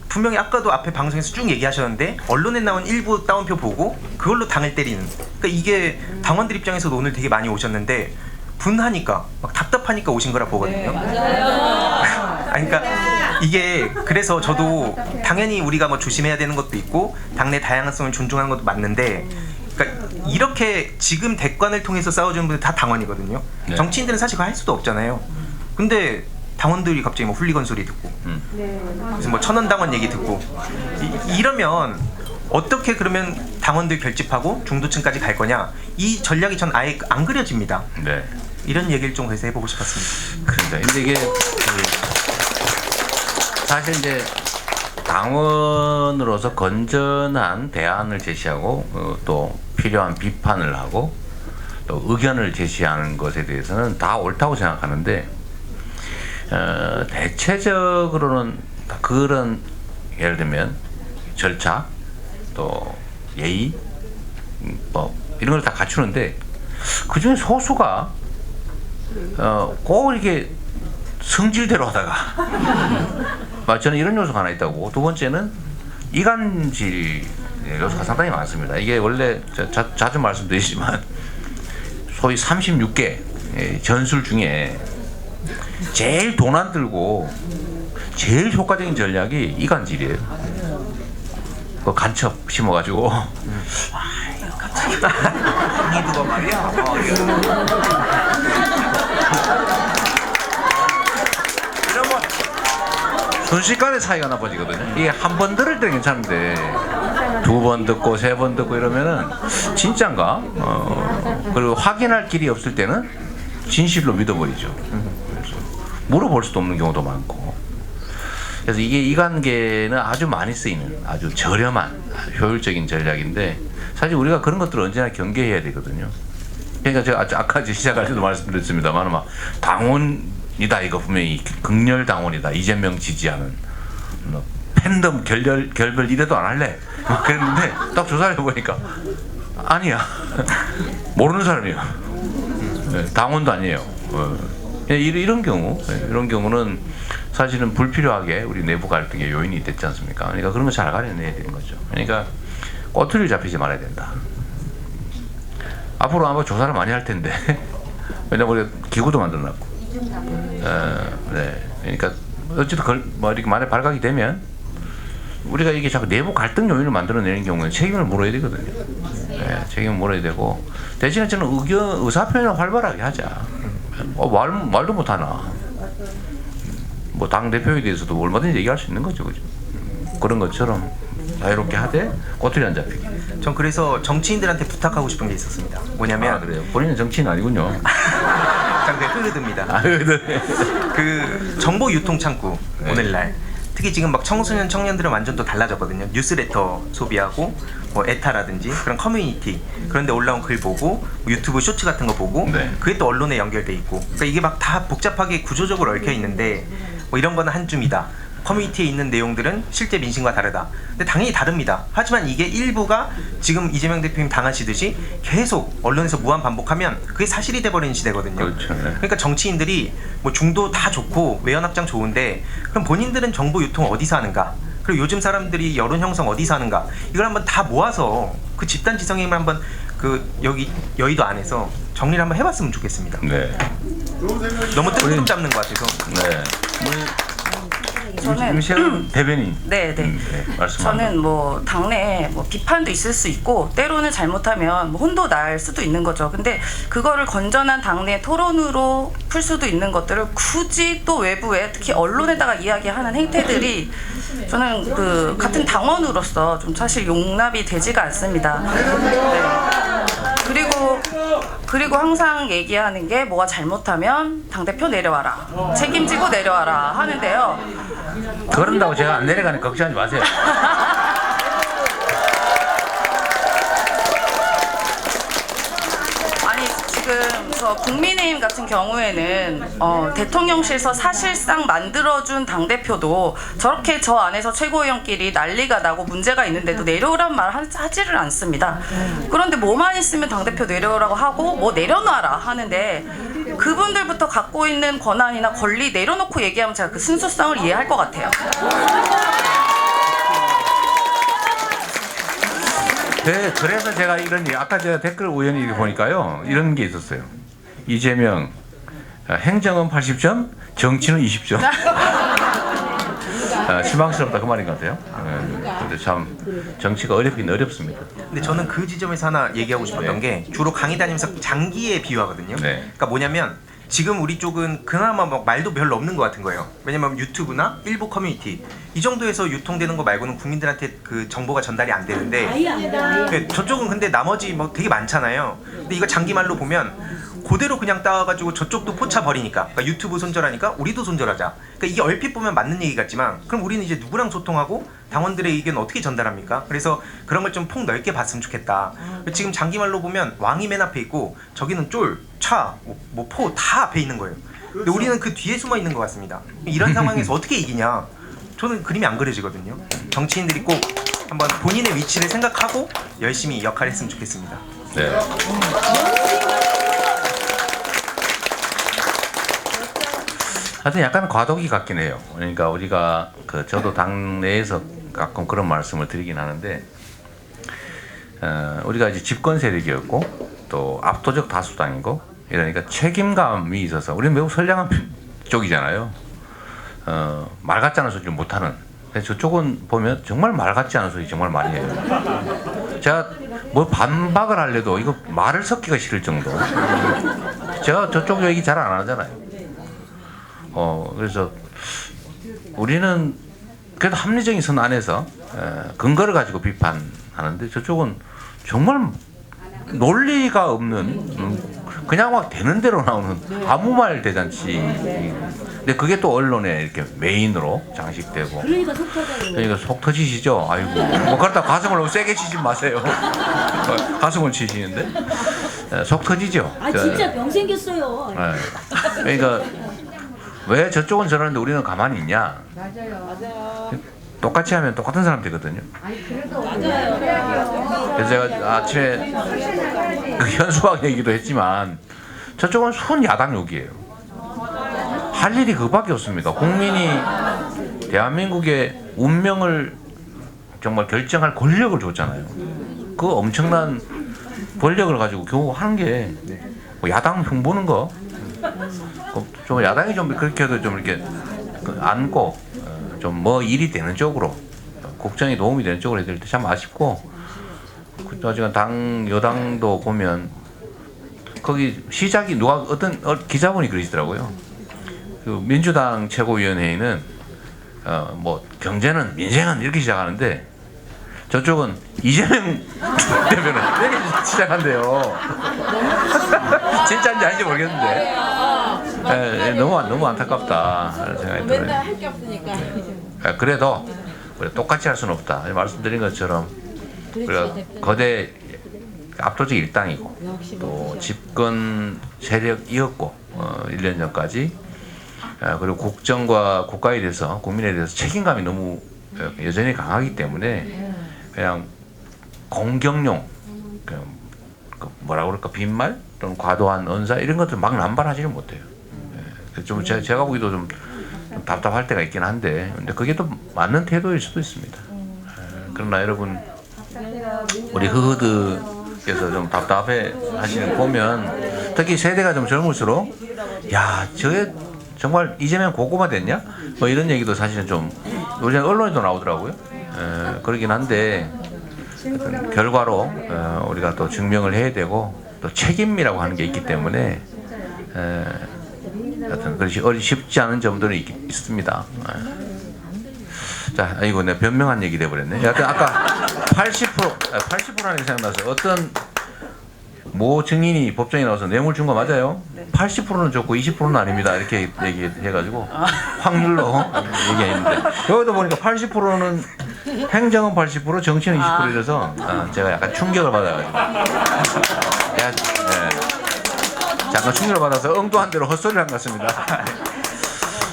분명히 아까도 앞에 방송에서 쭉 얘기하셨는데 언론에 나온 일부 따옴표 보고 그걸로 당을 때리는, 그러니까 이게 당원들 입장에서도 오늘 되게 많이 오셨는데 분하니까 막 답답하니까 오신 거라 보거든요. 아니, 그러니까 이게, 그래서 저도 당연히 우리가 뭐 조심해야 되는 것도 있고 당내 다양성을 존중하는 것도 맞는데, 그러니까 이렇게 지금 대권을 통해서 싸워주는 분들 다 당원이거든요. 네. 정치인들은 사실 그거 할 수도 없잖아요. 근데 당원들이 갑자기 뭐 훌리건 소리 듣고 무슨 뭐 천원당원 얘기 듣고 이러면 어떻게 그러면 당원들 결집하고 중도층까지 갈 거냐, 이 전략이 전 아예 안 그려집니다. 네. 이런 얘기를 좀 그래서 해보고 싶었습니다. 그러니까 근데 이게 사실 이제 당원으로서 건전한 대안을 제시하고 또 필요한 비판을 하고 또 의견을 제시하는 것에 대해서는 다 옳다고 생각하는데, 대체적으로는 그런, 예를 들면 절차 또 예의 뭐 이런 걸 다 갖추는데, 그 중에 소수가 꼭 이렇게 성질대로 하다가 저는 이런 요소가 하나 있다고. 두 번째는 이간질 요소가 상당히 많습니다. 이게 원래 자주 말씀드리지만 소위 36개 전술 중에 제일 돈 안 들고 제일 효과적인 전략이 이간질이에요. 그 간첩 심어가지고 이두가 말이야. 이러면 순식간에 차이가 나빠지거든요. 이게 한 번 들을 때는 괜찮은데 두 번 듣고 세 번 듣고 이러면은 진짠가? 그리고 확인할 길이 없을 때는 진실로 믿어버리죠. 그래서 물어볼 수도 없는 경우도 많고. 그래서 이게 이관계는 아주 많이 쓰이는 아주 저렴한 효율적인 전략인데, 사실 우리가 그런 것들을 언제나 경계해야 되거든요. 그러니까 제가 아까 시작할 때도 말씀드렸습니다만, 막 당원이다, 이거 분명히 극렬 당원이다, 이재명 지지하는 팬덤 결별 이래도 안 할래, 그랬는데 딱 조사를 해보니까 아니야. 모르는 사람이야. 네, 당원도 아니에요. 이런 경우, 이런 경우는 사실은 불필요하게 우리 내부 갈등의 요인이 됐지 않습니까? 그러니까 그런 거 잘 가려내야 되는 거죠. 그러니까 꼬투리를 잡히지 말아야 된다. 앞으로 아마 조사를 많이 할 텐데 왜냐면 우리가 기구도 만들어놨고, 네, 그러니까 어쨌든 뭐 이렇게 말에 발각이 되면 우리가 이게 자꾸 내부 갈등 요인을 만들어내는 경우는 책임을 물어야 되거든요. 네, 책임을 물어야 되고 대신에 저는 의사표현을 활발하게 하자. 말도 못하나. 뭐 당 대표에 대해서도 얼마든지 얘기할 수 있는 거죠, 그죠? 그런 것처럼 자유롭게 하되 꼬투리 안 잡히게. 전 그래서 정치인들한테 부탁하고 싶은 게 있었습니다. 뭐냐면 그래요. 본인은 정치인 아니군요. 장대 흐르듭니다. 네. 그 정보 유통 창구 오늘날 특히 지금 막 청소년 청년들은 완전 또 달라졌거든요. 뉴스레터 소비하고 뭐 에타라든지 그런 커뮤니티 그런데 올라온 글 보고 뭐 유튜브 쇼츠 같은 거 보고 네. 그게 또 언론에 연결돼 있고 그러니까 이게 막 다 복잡하게 구조적으로 얽혀 있는데 뭐 이런 거는 한 줌이다. 커뮤니티에 있는 내용들은 실제 민심과 다르다. 근데 당연히 다릅니다. 하지만 이게 일부가 지금 이재명 대표님 당하시듯이 계속 언론에서 무한 반복하면 그게 사실이 돼버리는 시대거든요. 그렇죠. 네. 그러니까 정치인들이 뭐 중도 다 좋고 외연 확장 좋은데 그럼 본인들은 정보 유통 어디서 하는가? 그리고 요즘 사람들이 여론 형성 어디서 하는가? 이걸 한번 다 모아서 그 집단 지성임을 한번 그 여기 여의도 안에서 정리를 한번 해봤으면 좋겠습니다. 네. 너무 뜬구름 잡는 것 같아서. 네. 저는 임시영 대변인. 네. 말씀. 저는 뭐 당내에 뭐 비판도 있을 수 있고 때로는 잘못하면 뭐 혼도 날 수도 있는 거죠. 근데 그거를 건전한 당내 토론으로 풀 수도 있는 것들을 굳이 또 외부에 특히 언론에다가 이야기하는 행태들이 저는 그 같은 당원으로서 좀 사실 용납이 되지가 않습니다. 네. 그리고 항상 얘기하는 게 뭐가 잘못하면 당대표 내려와라. 책임지고 내려와라 하는데요. 그런다고 제가 안 내려가니 걱정하지 마세요. 아니 지금 저 국민의힘 같은 경우에는 대통령실에서 사실상 만들어준 당대표도 저렇게 저 안에서 최고위원끼리 난리가 나고 문제가 있는데도 내려오란 말 하지를 않습니다. 그런데 뭐만 있으면 당대표 내려오라고 하고 뭐 내려놔라 하는데 그분들부터 갖고 있는 권한이나 권리 내려놓고 얘기하면 제가 그 순수성을 이해할 것 같아요. 네, 그래서 제가 아까 제가 댓글 우연히 보니까요 이런 게 있었어요. 이재명 행정은 80점, 정치는 20점. 실망스럽다 그 말인 것 같아요. 근데 참 정치가 어렵긴 어렵습니다. 근데 저는 그 지점에서 하나 얘기하고 싶었던 게 주로 강의 다니면서 장기에 비유하거든요. 네. 그러니까 뭐냐면 지금 우리 쪽은 그나마 막 말도 별로 없는 것 같은 거예요. 왜냐면 유튜브나 일부 커뮤니티 이 정도에서 유통되는 거 말고는 국민들한테 그 정보가 전달이 안 되는데 아예 안 돼. 저쪽은 근데 나머지 뭐 되게 많잖아요. 근데 이거 장기말로 보면 그대로 그냥 따와가지고 저쪽도 포차 버리니까 그러니까 유튜브 손절하니까 우리도 손절하자. 그러니까 이게 얼핏 보면 맞는 얘기 같지만 그럼 우리는 이제 누구랑 소통하고 당원들의 의견 어떻게 전달합니까? 그래서 그런 걸 좀 폭 넓게 봤으면 좋겠다. 지금 장기말로 보면 왕이 맨 앞에 있고 저기는 쫄, 차, 뭐 포 다 앞에 있는 거예요. 근데 우리는 그 뒤에 숨어 있는 것 같습니다. 이런 상황에서 어떻게 이기냐? 저는 그림이 안 그려지거든요. 정치인들이 꼭 한번 본인의 위치를 생각하고 열심히 역할했으면 좋겠습니다. 네. 하여튼 약간 과도기 같긴 해요. 그러니까 우리가 저도 당내에서 가끔 그런 말씀을 드리긴 하는데 우리가 이제 집권 세력이었고 또 압도적 다수당이고 이러니까 책임감이 있어서 우리는 매우 선량한 쪽이잖아요. 말 같지 않은 소리를 못하는. 저쪽은 보면 정말 말 같지 않은 소리 정말 많이 해요. 제가 뭐 반박을 하려도 이거 말을 섞기가 싫을 정도. 제가 저쪽 얘기 잘 안 하잖아요. 그래서 우리는 그래도 합리적인 선 안에서 근거를 가지고 비판하는데 저쪽은 정말 논리가 없는 그냥 막 되는 대로 나오는 아무 말 대잔치. 근데 그게 또 언론에 이렇게 메인으로 장식되고. 그러니까 속 터져요. 그러니까 속 터지시죠? 아이고. 뭐 그렇다 가슴을 너무 세게 치지 마세요. 가슴을 치시는데 속 터지죠. 아 진짜 병 생겼어요. 그러니까 왜 저쪽은 저러는데 우리는 가만히 있냐? 맞아요. 똑같이 하면 똑같은 사람 되거든요. 그래서 제가 아침에 그 현수막 얘기도 했지만 저쪽은 순 야당 욕이에요. 할 일이 그밖에 없습니다. 국민이 대한민국의 운명을 정말 결정할 권력을 줬잖아요. 그 엄청난 권력을 가지고 겨우 하는 게 뭐 야당 흉보는 거. 좀 야당이 좀 그렇게 해도 좀 이렇게 안고 좀 뭐 일이 되는 쪽으로 국정에 도움이 되는 쪽으로 해야 될 때 참 아쉽고, 지금 당 여당도 보면 거기 시작이 누가 어떤 기자분이 그러시더라고요. 그 민주당 최고위원회의는 뭐 경제는 민생은 이렇게 시작하는데 저쪽은 이재명 대표는 이렇게 시작한대요. 진짜인지 아닌지 모르겠는데 너무 안타깝다 하는 생각이 들어요. 맨날 할 게 없으니까. 그래도 우리가 똑같이 할 수는 없다. 말씀드린 것처럼 우리가 거대 압도적 일당이고 또 집권 세력이었고 1년 전까지 그리고 국정과 국가에 대해서 국민에 대해서 책임감이 너무 여전히 강하기 때문에 그냥 공격용 뭐라 그럴까 빈말 또는 과도한 언사 이런 것들 막 남발하지는 못해요. 좀 제가 보기도 좀 답답할 때가 있긴 한데 근데 그게 또 맞는 태도일 수도 있습니다. 그러나 여러분 우리 흐흐드께서 좀 답답해 하시는 거 보면 특히 세대가 좀 젊을수록 야 저게 정말 이재명 고구마 됐냐? 뭐 이런 얘기도 사실은 좀 요즘 언론에도 나오더라고요. 그러긴 한데 결과로 우리가 또 증명을 해야 되고 또 책임이라고 하는 게 있기 때문에 하여튼 그것이 쉽지 않은 점들이 있습니다. 자, 이거 내가 변명한 얘기 돼버렸네. 하여튼 아까 80%라는 생각나서 어떤 모 증인이 법정에 나와서 뇌물 준 거 맞아요? 80%는 줬고 20%는 아닙니다. 이렇게 얘기해가지고 확률로 얘기했는데 여기도 보니까 80%는 행정은 80%, 정치는 20% 이라서 제가 약간 충격을 받아가지고 잠깐 충격을 받아서 엉뚱한 대로 헛소리를 한 것 같습니다.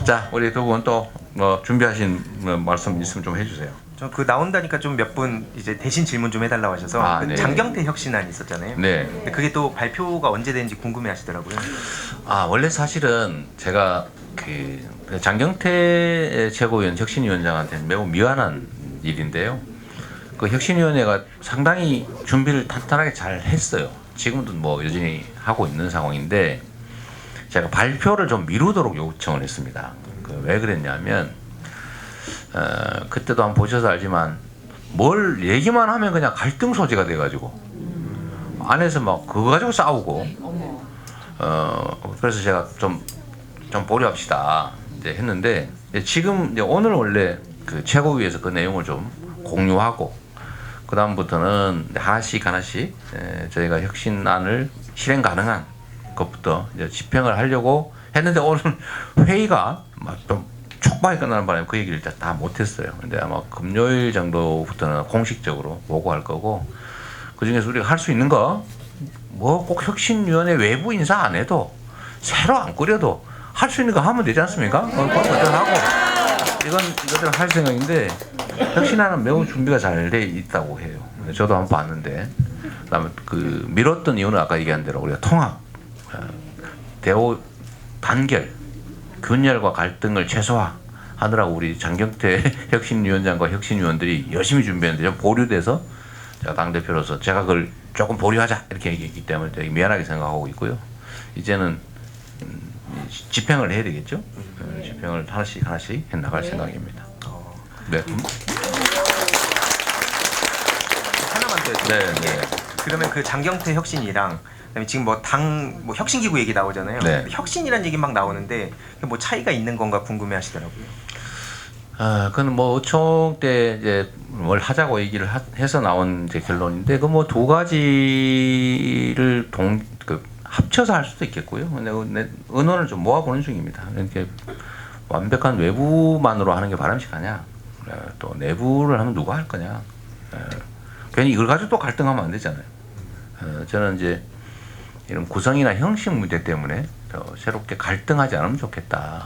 자, 우리 두 분 또 뭐 준비하신 말씀 있으면 좀 해주세요. 저 그 나온다니까 좀 몇 분 이제 대신 질문 좀 해달라고 하셔서 그 네. 장경태 혁신안 있었잖아요. 네. 근데 그게 또 발표가 언제 되는지 궁금해하시더라고요. 원래 사실은 제가 그 장경태 최고위원 혁신위원장한테는 매우 미안한 일인데요. 그 혁신위원회가 상당히 준비를 탄탄하게 잘 했어요. 지금도 뭐 여전히 하고 있는 상황인데 제가 발표를 좀 미루도록 요청을 했습니다. 왜 그랬냐면 그때도 한번 보셔서 알지만 뭘 얘기만 하면 그냥 갈등 소지가 돼가지고 안에서 막 그거 가지고 싸우고 그래서 제가 좀 보류합시다 이제 했는데 지금 이제 오늘 원래 그 최고위에서 그 내용을 좀 공유하고 그 다음부터는 하나씩 저희가 혁신안을 실행 가능한 것부터 이제 집행을 하려고 했는데 오늘 회의가 막 좀 촉박하게 끝나는 바람에 그 얘기를 다 못했어요. 근데 아마 금요일 정도부터는 공식적으로 보고할 거고 그 중에서 우리가 할 수 있는 거 뭐 꼭 혁신위원회 외부 인사 안 해도 새로 안 꾸려도 할 수 있는 거 하면 되지 않습니까? 그것들 하고 이것들 할 생각인데 혁신안은 매우 준비가 잘 돼 있다고 해요. 저도 한번 봤는데 그다음에 그 미뤘던 이유는 아까 얘기한 대로 우리가 통합, 대우 단결, 균열과 갈등을 최소화하느라고 우리 장경태 혁신위원장과 혁신위원들이 열심히 준비했는데 좀 보류돼서 제가 당대표로서 제가 그걸 조금 보류하자 이렇게 얘기했기 때문에 되게 미안하게 생각하고 있고요. 이제는 집행을 해야 되겠죠. 집행을 하나씩 해나갈 생각입니다. 네. 하나만 더 네. 그러면 그 장경태 혁신이랑 그다음에 지금 뭐 당 뭐 혁신기구 얘기 나오잖아요. 네. 혁신이란 얘기 막 나오는데 뭐 차이가 있는 건가 궁금해하시더라고요. 그건 뭐 의총 때 이제 뭘 하자고 얘기를 해서 나온 이제 결론인데 그 뭐 두 가지를 합쳐서 할 수도 있겠고요. 근데 의논을 좀 모아보는 중입니다. 이렇게 완벽한 외부만으로 하는 게 바람직하냐? 또 내부를 하면 누가 할 거냐? 괜히 이걸 가지고 또 갈등하면 안 되잖아요. 저는 이제 이런 구성이나 형식 문제 때문에 더 새롭게 갈등하지 않으면 좋겠다.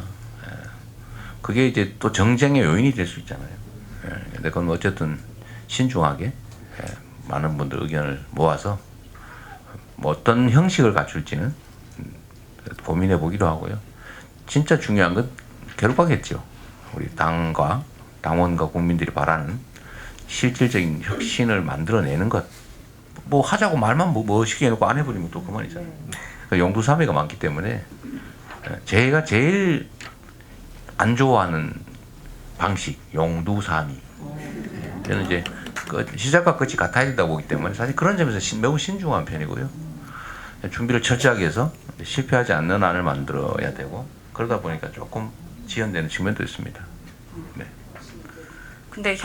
그게 이제 또 정쟁의 요인이 될 수 있잖아요. 근데 그건 어쨌든 신중하게 많은 분들 의견을 모아서 뭐 어떤 형식을 갖출지는 고민해 보기로 하고요. 진짜 중요한 건 결과겠죠. 우리 당과 당원과 국민들이 바라는 실질적인 혁신을 만들어내는 것. 뭐 하자고 말만 멋있게 해놓고 안 해버리면 또 그만이잖아요. 그러니까 용두사미가 많기 때문에 제가 제일 안 좋아하는 방식 용두사미. 저는 이제 시작과 끝이 같아야 된다고 보기 때문에 사실 그런 점에서 매우 신중한 편이고요. 준비를 철저하게 해서 실패하지 않는 안을 만들어야 되고 그러다 보니까 조금 지연되는 측면도 있습니다. 네. 근데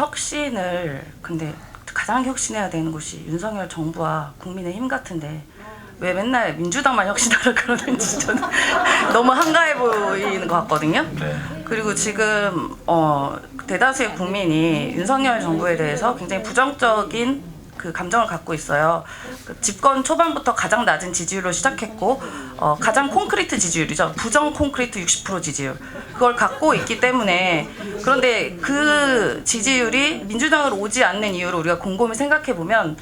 가장 혁신해야 되는 곳이 윤석열 정부와 국민의힘 같은데 왜 맨날 민주당만 혁신하라 그러는지 저는 너무 한가해 보이는 것 같거든요. 네. 그리고 지금 대다수의 국민이 윤석열 정부에 대해서 굉장히 부정적인 그 감정을 갖고 있어요. 그 집권 초반부터 가장 낮은 지지율로 시작했고 가장 콘크리트 지지율이죠. 부정 콘크리트 60% 지지율. 그걸 갖고 있기 때문에 그런데 그 지지율이 민주당으로 오지 않는 이유를 우리가 곰곰이 생각해 보면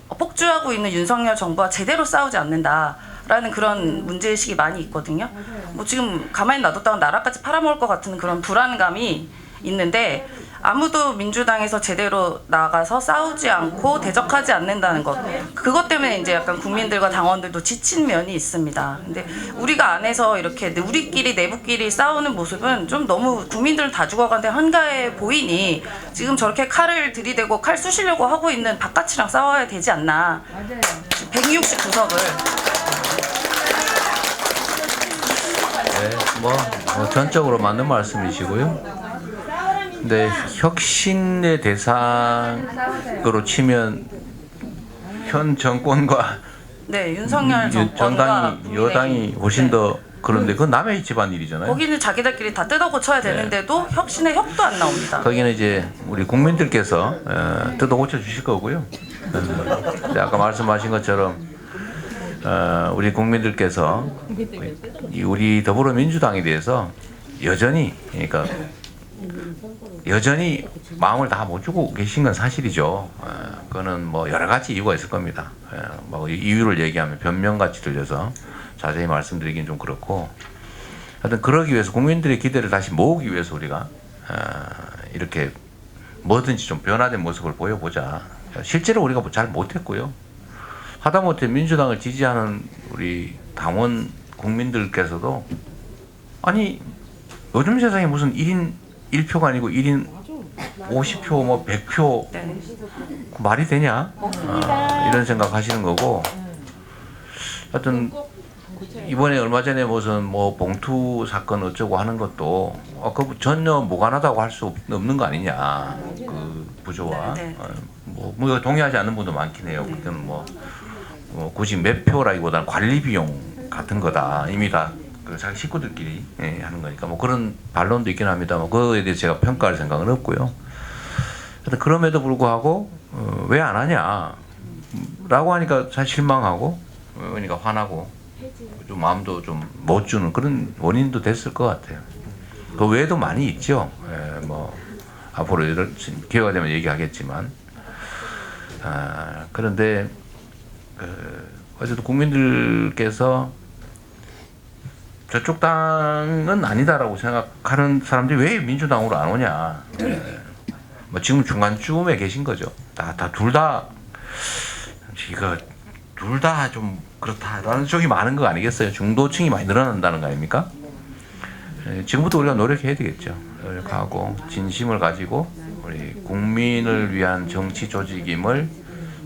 폭주하고 있는 윤석열 정부와 제대로 싸우지 않는다라는 그런 문제의식이 많이 있거든요. 뭐 지금 가만히 놔뒀다가 나라까지 팔아먹을 것 같은 그런 불안감이 있는데 아무도 민주당에서 제대로 나가서 싸우지 않고 대적하지 않는다는 것. 그것 때문에 이제 약간 국민들과 당원들도 지친 면이 있습니다. 근데 우리가 안에서 이렇게 우리끼리 내부끼리 싸우는 모습은 좀 너무 국민들은 다 죽어가는데 한가해 보이니 지금 저렇게 칼을 들이대고 칼 쑤시려고 하고 있는 바깥이랑 싸워야 되지 않나. 169석을. 네, 뭐 전적으로 맞는 말씀이시고요. 근데 혁신의 대상으로 치면 현 정권과 네, 윤석열 정권과 여당이 훨씬 더 그런데 그건 남의 집안일이잖아요. 거기는 자기들끼리 다 뜯어 고쳐야 되는데도 혁신의 혁도 안 나옵니다. 거기는 이제 우리 국민들께서 뜯어 고쳐 주실 거고요. 아까 말씀하신 것처럼 우리 국민들께서 우리 더불어민주당에 대해서 여전히 마음을 다 못 주고 계신 건 사실이죠. 그거는 뭐 여러 가지 이유가 있을 겁니다. 뭐 이유를 얘기하면 변명같이 들려서 자세히 말씀드리긴 좀 그렇고, 하여튼 그러기 위해서 국민들의 기대를 다시 모으기 위해서 우리가 이렇게 뭐든지 좀 변화된 모습을 보여보자. 실제로 우리가 잘 못했고요. 하다못해 민주당을 지지하는 우리 당원 국민들께서도 아니 요즘 세상에 무슨 1인 1표가 아니고 1인 50표 뭐 100표 네. 말이 되냐? 이런 생각 하시는 거고, 하여튼 이번에 얼마 전에 무슨 뭐 봉투 사건 어쩌고 하는 것도 그 전혀 무관하다고 할 수 없는 거 아니냐, 그 부조와. 네. 뭐 동의하지 않는 분도 많긴 해요. 그때는 뭐 굳이 몇 표라기보다는 관리 비용 같은 거다. 이미 다 그 자기 식구들끼리 하는 거니까 뭐 그런 반론도 있긴 합니다만 그거에 대해서 제가 평가할 생각은 없고요. 하여튼 그럼에도 불구하고 왜 안 하냐 라고 하니까 사실 실망하고 그러니까 화나고 좀 마음도 좀 못 주는 그런 원인도 됐을 것 같아요. 그 외에도 많이 있죠. 뭐 앞으로 기회가 되면 얘기하겠지만 그런데 어쨌든 국민들께서 저쪽 당은 아니다라고 생각하는 사람들이 왜 민주당으로 안 오냐. 뭐 지금 중간쯤에 계신 거죠. 둘 다 좀 그렇다라는 쪽이 많은 거 아니겠어요? 중도층이 많이 늘어난다는 거 아닙니까? 지금부터 우리가 노력해야 되겠죠. 노력하고 진심을 가지고 우리 국민을 위한 정치 조직임을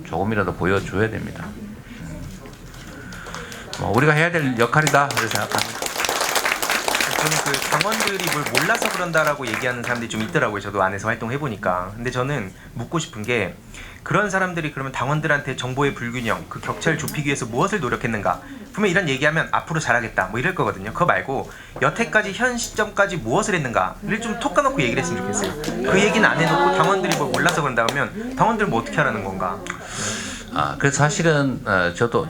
조금이라도 보여줘야 됩니다. 우리가 해야 될 역할이다 이렇게 생각합니다. 저는 그 당원들이 뭘 몰라서 그런다라고 얘기하는 사람들이 좀 있더라고요. 저도 안에서 활동해보니까. 근데 저는 묻고 싶은 게 그런 사람들이 그러면 당원들한테 정보의 불균형, 그 격차를 좁히기 위해서 무엇을 노력했는가? 분명 이런 얘기하면 앞으로 잘하겠다 뭐 이럴 거거든요. 그거 말고 여태까지 현 시점까지 무엇을 했는가를 좀 톡 까놓고 얘기를 했으면 좋겠어요. 그 얘기는 안 해놓고 당원들이 뭘 몰라서 그런다 하면 당원들은 뭐 어떻게 하라는 건가? 그래서 사실은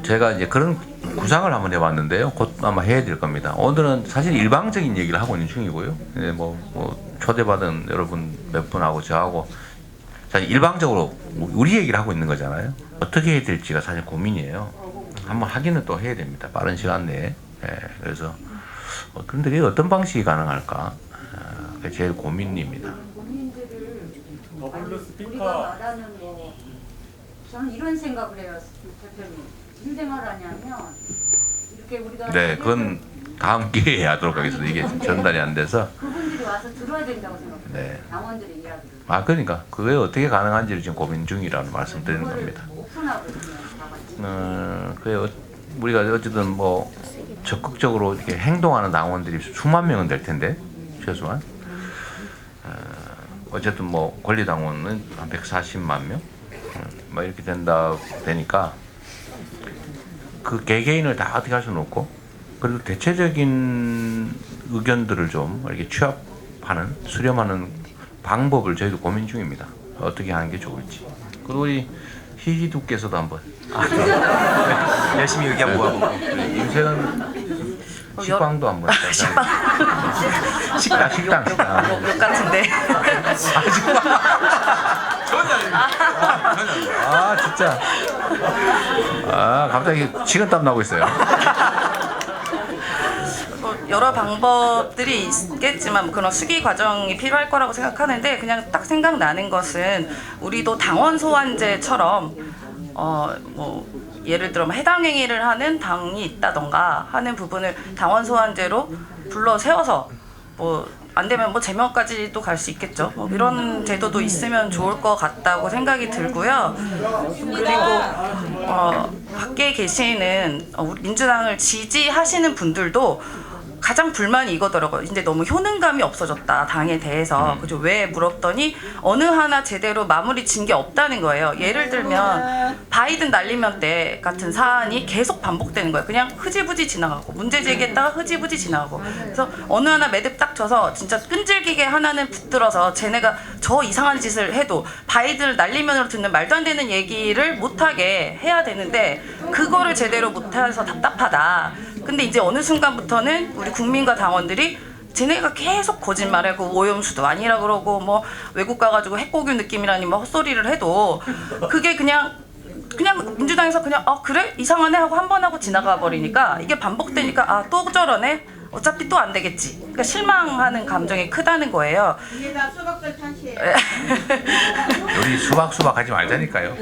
제가 이제 그런 구상을 한번 해봤는데요. 곧 아마 해야 될 겁니다. 오늘은 사실 일방적인 얘기를 하고 있는 중이고요. 네, 뭐 초대받은 여러분 몇 분하고 저하고 사실 일방적으로 우리 얘기를 하고 있는 거잖아요. 어떻게 해야 될지가 사실 고민이에요. 한번 확인은 또 해야 됩니다. 빠른 시간 내에. 그래서 그런데 이게 어떤 방식이 가능할까? 그게 제일 고민입니다. 우리가 말하는 뭐 저는 이런 생각을 해요, 대표님. 무슨 생각을 하냐면 이렇게 우리가 네, 그건 다음 기회에 하도록 하겠습니다. 이게 전달이 안 돼서. 그분들이 와서 들어야 된다고 생각해요. 네. 당원들의 이야기를. 그러니까 그게 어떻게 가능한지를 지금 고민 중이라는 말씀드리는 겁니다. 오픈하거든요, 다 같이. 우리가 어쨌든 뭐 적극적으로 이렇게 행동하는 당원들이 수만 명은 될 텐데 최소한 어쨌든 뭐 권리당원은 한 140만 명, 뭐 이렇게 되니까 그 개개인을 다 어떻게 할 수는 없고 그래도 대체적인 의견들을 좀 이렇게 취합하는 수렴하는 방법을 저희도 고민 중입니다. 어떻게 하는 게 좋을지. 그리고 우리 희희두께서도 한번 열심히 의견 모아보고. 임세은 식빵도 한번 식빵. 식당 욕 같은데. 진짜 갑자기 식은땀 나고 있어요. 여러 방법들이 있겠지만 그런 수기 과정이 필요할 거라고 생각하는데 그냥 딱 생각나는 것은 우리도 당원 소환제처럼 뭐 예를 들어 해당 행위를 하는 당이 있다던가 하는 부분을 당원 소환제로 불러 세워서 뭐 안 되면 뭐 제명까지도 갈 수 있겠죠. 뭐 이런 제도도 있으면 좋을 것 같다고 생각이 들고요. 그리고 밖에 계시는 우리 민주당을 지지하시는 분들도 가장 불만이 이거더라고요. 이제 너무 효능감이 없어졌다 당에 대해서. 그죠? 왜 물었더니 어느 하나 제대로 마무리 진 게 없다는 거예요. 예를 들면 바이든 날리면 때 같은 사안이 계속 반복되는 거예요. 그냥 흐지부지 지나가고 문제 제기했다가 흐지부지 지나가고. 그래서 어느 하나 매듭 딱 쳐서 진짜 끈질기게 하나는 붙들어서 쟤네가 저 이상한 짓을 해도 바이든을 날리면으로 듣는 말도 안 되는 얘기를 못하게 해야 되는데 그거를 제대로 못해서 답답하다. 근데 이제 어느 순간부터는 우리 국민과 당원들이 쟤네가 계속 거짓말하고 오염수도 아니라 그러고 뭐 외국 가가지고 핵고유 느낌이라니 뭐 헛소리를 해도 그게 그냥 민주당에서 그냥 그래? 이상하네 하고 한 번 하고 지나가 버리니까 이게 반복되니까 또 저러네? 어차피 또 안 되겠지. 그러니까 실망하는 감정이 크다는 거예요. 이게 다 수박들 탓이에요. 우리 수박 하지 말자니까요.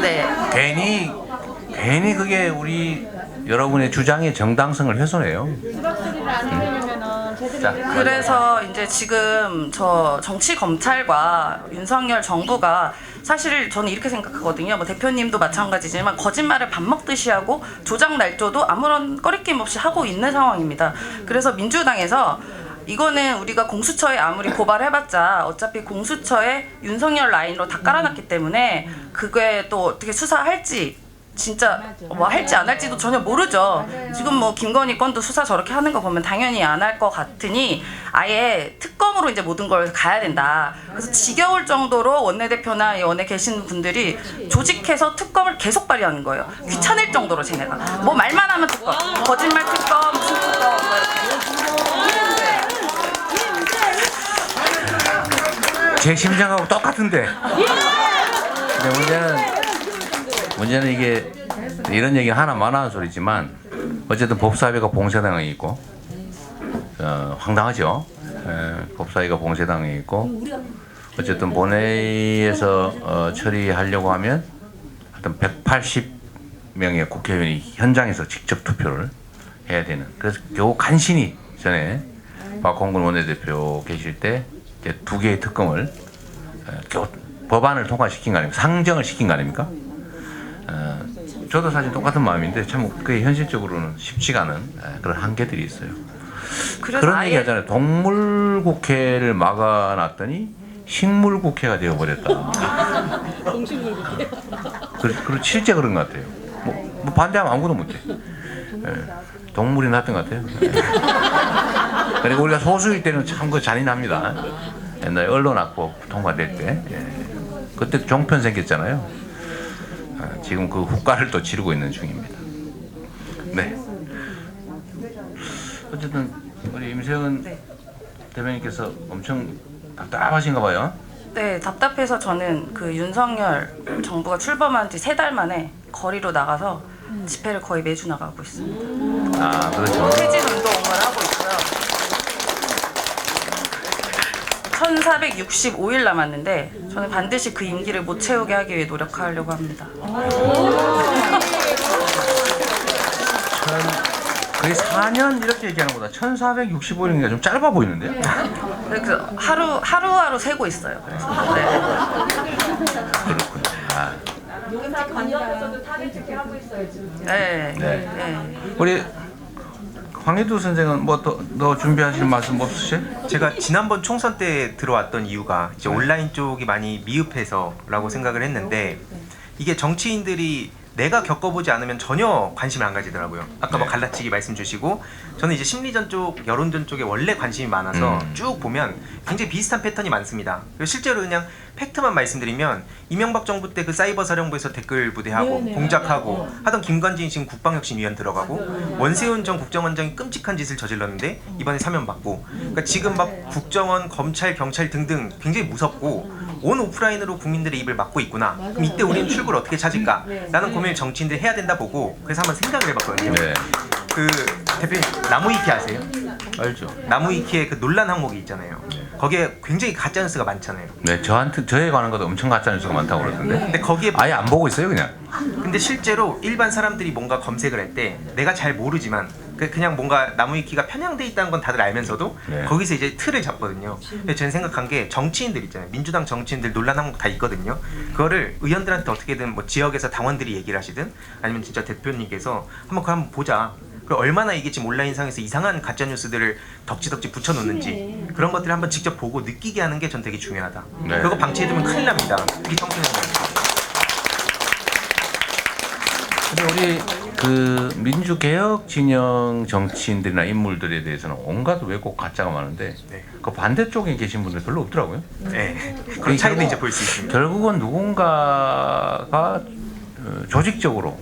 네. 괜히 그게 우리 여러분의 주장의 정당성을 훼손해요. 그래서 이제 지금 저 정치 검찰과 윤석열 정부가 사실 저는 이렇게 생각하거든요. 뭐 대표님도 마찬가지지만 거짓말을 밥 먹듯이 하고 조작 날조도 아무런 꺼리낌 없이 하고 있는 상황입니다. 그래서 민주당에서 이거는 우리가 공수처에 아무리 고발해봤자 어차피 공수처에 윤석열 라인으로 다 깔아놨기 때문에 그게 또 어떻게 수사할지 진짜 뭐 할지 안 할지도 전혀 모르죠. 지금 뭐 김건희 건도 수사 저렇게 하는 거 보면 당연히 안 할 것 같으니 아예 특검으로 이제 모든 걸 가야 된다. 그래서 지겨울 정도로 원내대표나 원내 계신 분들이 조직해서 특검을 계속 발휘하는 거예요. 귀찮을 정도로 쟤네가 뭐 말만 하면 특검, 거짓말 특검, 무슨 특검 제 심정하고 똑같은데. 근데 문제는 이게 이런 얘기 하나만 하는 소리지만 어쨌든 법사위가 봉쇄당에 있고 황당하죠. 법사위가 봉쇄당에 있고 어쨌든 본회의에서 처리하려고 하면 하여튼 180명의 국회의원이 현장에서 직접 투표를 해야 되는. 그래서 겨우 간신히 전에 박홍근 원내대표 계실 때 이제 2개의 특검을 겨우 법안을 통과시킨 거 아닙니까? 상정을 시킨 거 아닙니까? 저도 사실 똑같은 마음인데 참 그게 현실적으로는 쉽지가 않은 그런 한계들이 있어요. 그런 얘기 하잖아요. 동물 국회를 막아놨더니 식물 국회가 되어버렸다. 그리고 실제 그런 것 같아요. 뭐 반대하면 아무것도 못해. 동물이 났던 것 같아요. 그리고 우리가 소수일 때는 참 그 잔인합니다. 옛날에 언론학법 통과될 때 그때 종편 생겼잖아요. 지금 그 후과를 또 치르고 있는 중입니다. 네. 어쨌든 우리 임세은 네. 대변인께서 엄청 답답하신가 봐요. 네, 답답해서 저는 그 윤석열 정부가 출범한 지 3달 만에 거리로 나가서 집회를 거의 매주 나가고 있습니다. 아, 그렇죠. 퇴진 운동을 하고 있고요. 1465일 남았는데 저는 반드시 그 임기를 못 채우게 하기 위해 노력하려고 합니다. 거의 4년 이렇게 얘기하는 것보다 1465일이니까 좀 짧아 보이는데요? 그래서 하루하루 세고 있어요. 그래서 네. 그렇군요. 아, 네. 네. 네. 우리 황희두 선생은 뭐 더 준비하실 말씀 없으세요? 제가 지난번 총선 때 들어왔던 이유가 이제 온라인 쪽이 많이 미흡해서라고 생각을 했는데 이게 정치인들이 내가 겪어보지 않으면 전혀 관심을 안 가지더라고요. 아까 뭐 네. 갈라치기 말씀 주시고 저는 이제 심리전 쪽, 여론전 쪽에 원래 관심이 많아서 쭉 보면 굉장히 비슷한 패턴이 많습니다. 그리고 실제로 그냥 팩트만 말씀드리면 이명박 정부 때 그 사이버 사령부에서 댓글 부대하고 공작하고 하던 김관진 지금 국방혁신위원 들어가고 원세훈 전 국정원장이 끔찍한 짓을 저질렀는데 이번에 사면 받고 그러니까 지금 막 국정원, 검찰, 경찰 등등 굉장히 무섭고 온 오프라인으로 국민들의 입을 막고 있구나. 그럼 이때 우리는 출구를 어떻게 찾을까? 라는 고민을 정치인들이 해야 된다 보고 그래서 한번 생각을 해봤거든요. 네. 그 대표님 나무위키 아세요? 알죠. 나무위키의 그 논란 항목이 있잖아요. 거기에 굉장히 가짜 뉴스가 많잖아요. 네, 저에 관한 것도 엄청 가짜 뉴스가 많다고 그러던데. 근데 거기에 아예 안 보고 있어요, 그냥. 근데 실제로 일반 사람들이 뭔가 검색을 할 때 내가 잘 모르지만 그냥 뭔가 나무위키가 편향돼 있다는 건 다들 알면서도 네. 거기서 이제 틀을 잡거든요. 근데 저는 생각한 게 정치인들 있잖아요. 민주당 정치인들 논란 항목 다 있거든요. 그거를 의원들한테 어떻게든 뭐 지역에서 당원들이 얘기를 하시든 아니면 진짜 대표님께서 한번 그거 한번 보자. 그 얼마나 이게 지금 온라인상에서 이상한 가짜 뉴스들을 덕지덕지 붙여놓는지 그런 것들을 한번 직접 보고 느끼게 하는 게 전 되게 중요하다. 네. 그거 방치해두면 큰일 납니다. 이게 정치인입니다. 근데 우리 그 민주개혁 진영 정치인들이나 인물들에 대해서는 온갖 왜곡 가짜가 많은데 네. 그 반대쪽에 계신 분들 별로 없더라고요. 네. 그런 차이도 이제 볼 수 있습니다. 결국은 누군가가 조직적으로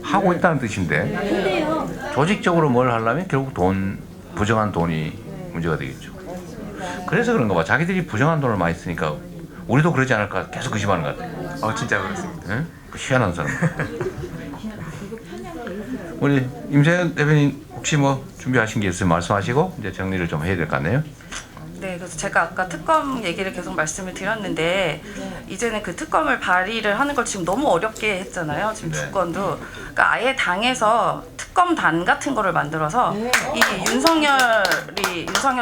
하고 있다는 뜻인데 조직적으로 뭘 하려면 결국 부정한 돈이 문제가 되겠죠. 그래서 그런가 봐. 자기들이 부정한 돈을 많이 쓰니까 우리도 그러지 않을까 계속 의심하는 것 같아요. 진짜 그렇습니다. 네? 그 희한한 사람. 우리 임세현 대변인 혹시 뭐 준비하신 게 있으면 말씀하시고 이제 정리를 좀 해야 될 것 같네요. 네, 그래서 제가 아까 특검 얘기를 계속 말씀을 드렸는데 이제는 그 특검을 발의를 하는 걸 지금 너무 어렵게 했잖아요. 지금 네. 주권도. 그러니까 아예 당에서 특검단 같은 거를 만들어서 이 윤석열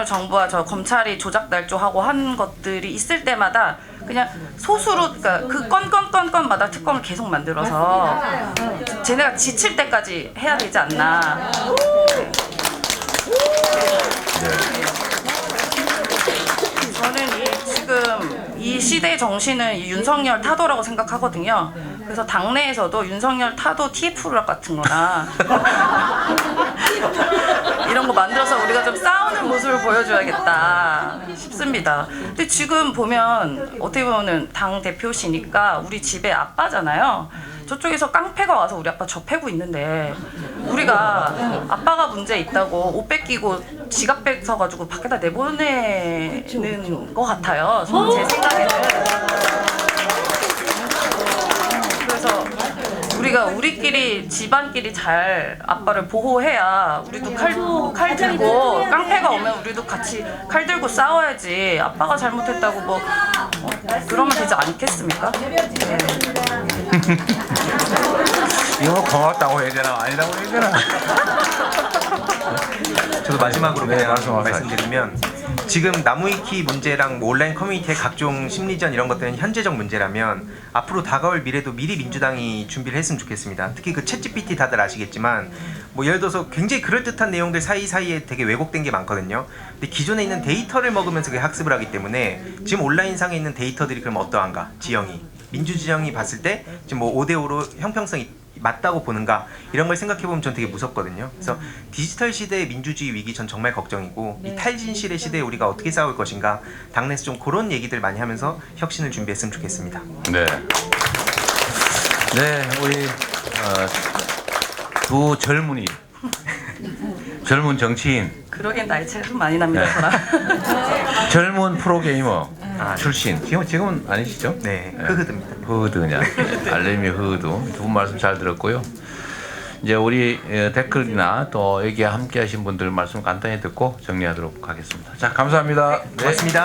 정부와 저 검찰이 조작 날조하고 한 것들이 있을 때마다 그냥 소수로 그러니까 그 건마다 특검을 계속 만들어서 쟤네가 지칠 때까지 해야 되지 않나. 저는 지금 이 시대의 정신은 이 윤석열 타도라고 생각하거든요. 그래서 당내에서도 윤석열 타도 TF 같은 거나 이런 거 만들어서 우리가 좀 싸우는 모습을 보여줘야겠다 싶습니다. 근데 지금 보면 어떻게 보면 당 대표시니까 우리 집에 아빠잖아요. 저쪽에서 깡패가 와서 우리 아빠 접해고 있는데 우리가 아빠가 문제 있다고 옷 뺏기고 지갑 뺏어가지고 밖에다 내보내는 것 같아요. 제 생각에는. 그래서 우리가 우리끼리 집안끼리 잘 아빠를 보호해야 우리도 칼 들고 깡패가 오면 우리도 같이 칼 들고 싸워야지. 아빠가 잘못했다고 뭐 그러면 되지 않겠습니까? 네. 이거 고맙다고 해야 되나 아니라고 해야 되나? 저도 마지막으로 네, 그냥 말씀하세요. 말씀드리면 지금 나무위키 문제랑 뭐 온라인 커뮤니티의 각종 심리전 이런 것들은 현재적 문제라면 앞으로 다가올 미래도 미리 민주당이 준비를 했으면 좋겠습니다. 특히 그 챗GPT 다들 아시겠지만 뭐 예를 들어서 굉장히 그럴듯한 내용들 사이사이에 되게 왜곡된 게 많거든요. 근데 기존에 있는 데이터를 먹으면서 그게 학습을 하기 때문에 지금 온라인상에 있는 데이터들이 그럼 어떠한가? 지형이 민주지형이 봤을 때 지금 뭐 5대5로 형평성이 맞다고 보는가 이런 걸 생각해보면 전 되게 무섭거든요. 그래서 디지털 시대의 민주주의 위기 전 정말 걱정이고 이 탈진실의 시대에 우리가 어떻게 싸울 것인가 당내에서 좀 그런 얘기들 많이 하면서 혁신을 준비했으면 좋겠습니다. 네. 네, 우리 두 젊은이, 젊은 정치인, 그러기엔 나이 차이가 좀 많이 납니다, 저랑. 젊은 프로게이머 출신. 지금은 아니시죠? 네, 흐흐드입니다. 흐흐드냐? 알레미 흐흐드. 두 분 말씀 잘 들었고요. 이제 우리 댓글이나 또 여기에 함께하신 분들 말씀 간단히 듣고 정리하도록 하겠습니다. 자, 감사합니다. 네. 고맙습니다.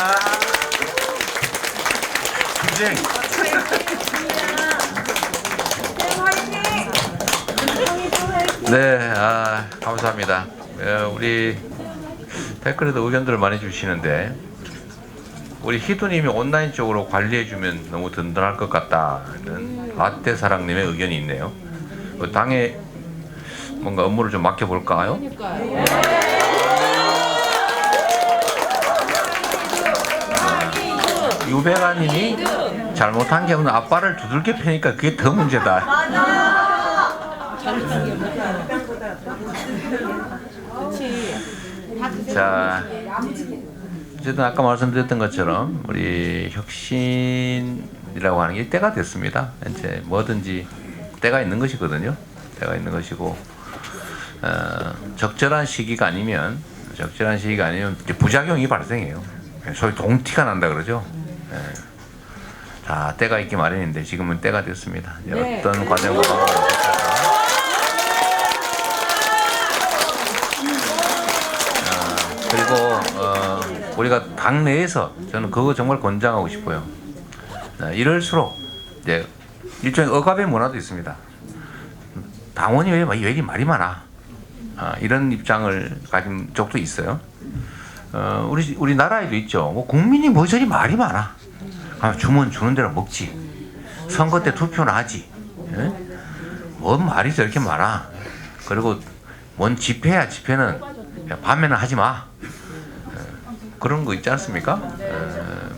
네, 감사합니다. 우리 댓글에도 의견들을 많이 주시는데 우리 희두님이 온라인 쪽으로 관리해주면 너무 든든할 것 같다는 라떼 사랑님의 의견이 있네요. 당에 뭔가 업무를 좀 맡겨볼까요? 유배가님이 잘못한 게 없는 아빠를 두들겨 패니까 그게 더 문제다. 자, 어쨌든 아까 말씀드렸던 것처럼 우리 혁신이라고 하는 게 때가 됐습니다. 이제 뭐든지 때가 있는 것이거든요. 때가 있는 것이고 적절한 시기가 아니면 이제 부작용이 발생해요. 소위 동티가 난다 그러죠. 자, 때가 있기 마련인데 지금은 때가 됐습니다. 이제 어떤 과정과 그리고 우리가 당 내에서 저는 그거 정말 권장하고 싶어요. 이럴수록 이제 일종의 억압의 문화도 있습니다. 당원이 왜 이렇게 말이 많아? 이런 입장을 가진 쪽도 있어요. 우리 나라에도 있죠. 뭐 국민이 뭐 저리 말이 많아. 주면 주는 대로 먹지. 선거 때 투표나 하지. 뭔 말이 저렇게 많아. 그리고 뭔 집회야 집회는 밤에는 하지 마. 그런 거 있지 않습니까?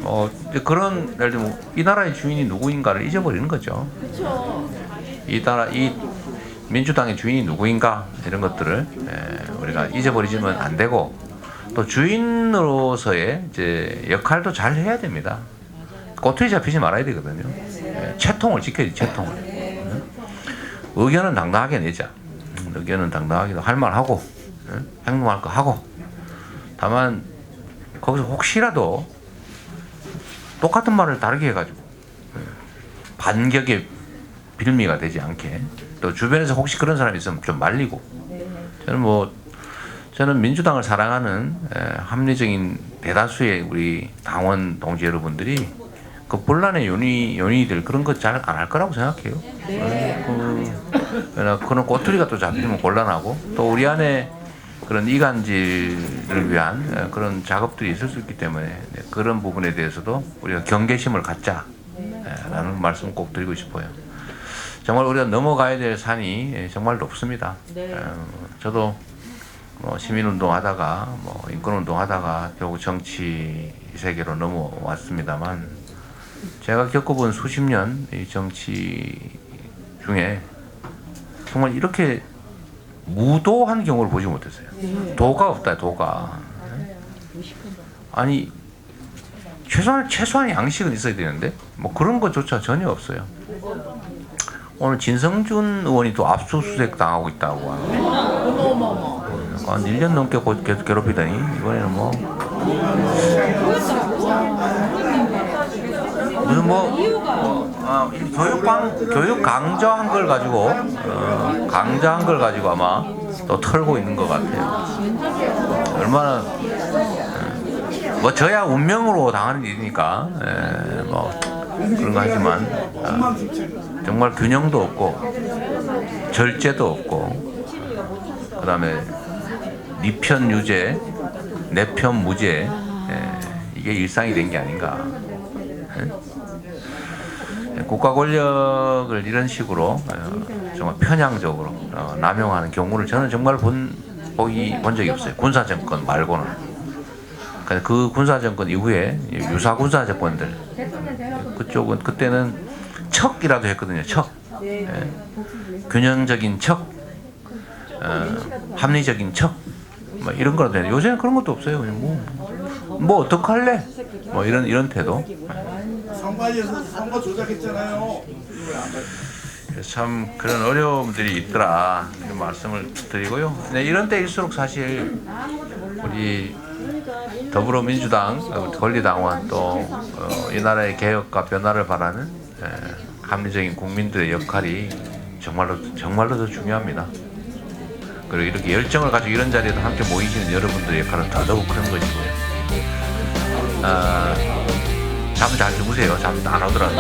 뭐 그런 예를 들면 이 나라의 주인이 누구인가를 잊어버리는 거죠. 이 민주당의 주인이 누구인가 이런 것들을 우리가 잊어버리지면 안 되고 또 주인으로서의 이제 역할도 잘 해야 됩니다. 꼬투리 잡히지 말아야 되거든요. 채통을 지켜야지 채통을. 의견은 당당하게 내자. 의견은 당당하게 할 말하고 행동할 거 하고. 다만 거기서 혹시라도 똑같은 말을 다르게 해가지고 반격의 빌미가 되지 않게 또 주변에서 혹시 그런 사람이 있으면 좀 말리고. 저는 민주당을 사랑하는 합리적인 대다수의 우리 당원 동지 여러분들이 그 본란의 요인들 그런 거 잘 안 할 거라고 생각해요. 그런 꼬투리가 또 잡히면 곤란하고 또 우리 안에 그런 이간질을 위한 그런 작업들이 있을 수 있기 때문에 그런 부분에 대해서도 우리가 경계심을 갖자라는 말씀 꼭 드리고 싶어요. 정말 우리가 넘어가야 될 산이 정말 높습니다. 저도 시민운동하다가 인권운동하다가 결국 정치 세계로 넘어왔습니다만 제가 겪어본 수십 년 이 정치 중에 정말 이렇게 무도한 경우를 보지 못했어요. 도가 없다, 도가. 아니 최소한 양식은 있어야 되는데 뭐 그런 것조차 전혀 없어요. 오늘 진성준 의원이 또 압수수색 당하고 있다고 하는데 한 1년 넘게 괴롭히더니 이번에는 교육 강조한 걸 가지고 아마 또 털고 있는 것 같아요. 얼마나 저야 운명으로 당하는 일이니까 그런 거 하지만 정말 균형도 없고 절제도 없고 그다음에 네 편 유죄 내 편 무죄 이게 일상이 된 게 아닌가. 국가 권력을 이런 식으로 정말 편향적으로 남용하는 경우를 저는 정말 본 적이 없어요. 군사 정권 말고는. 그 군사 정권 이후에 유사 군사 정권들 그쪽은 그때는 척이라도 했거든요. 척. 균형적인 척, 합리적인 척, 이런 거라도 해요. 요새는 그런 것도 없어요. 그냥 뭐 어떡할래? 이런 태도. 선관위에서 선거 조작했잖아요. 참 그런 어려움들이 있더라 이런 말씀을 드리고요. 네, 이런 때일수록 사실 우리 더불어민주당, 권리당원 또 이 나라의 개혁과 변화를 바라는 합리적인 국민들의 역할이 정말로 더 중요합니다. 그리고 이렇게 열정을 가지고 이런 자리에도 함께 모이시는 여러분들의 역할은 더더욱 큰 것이고요. 잠 잘 주무세요. 잠 안 오더라도.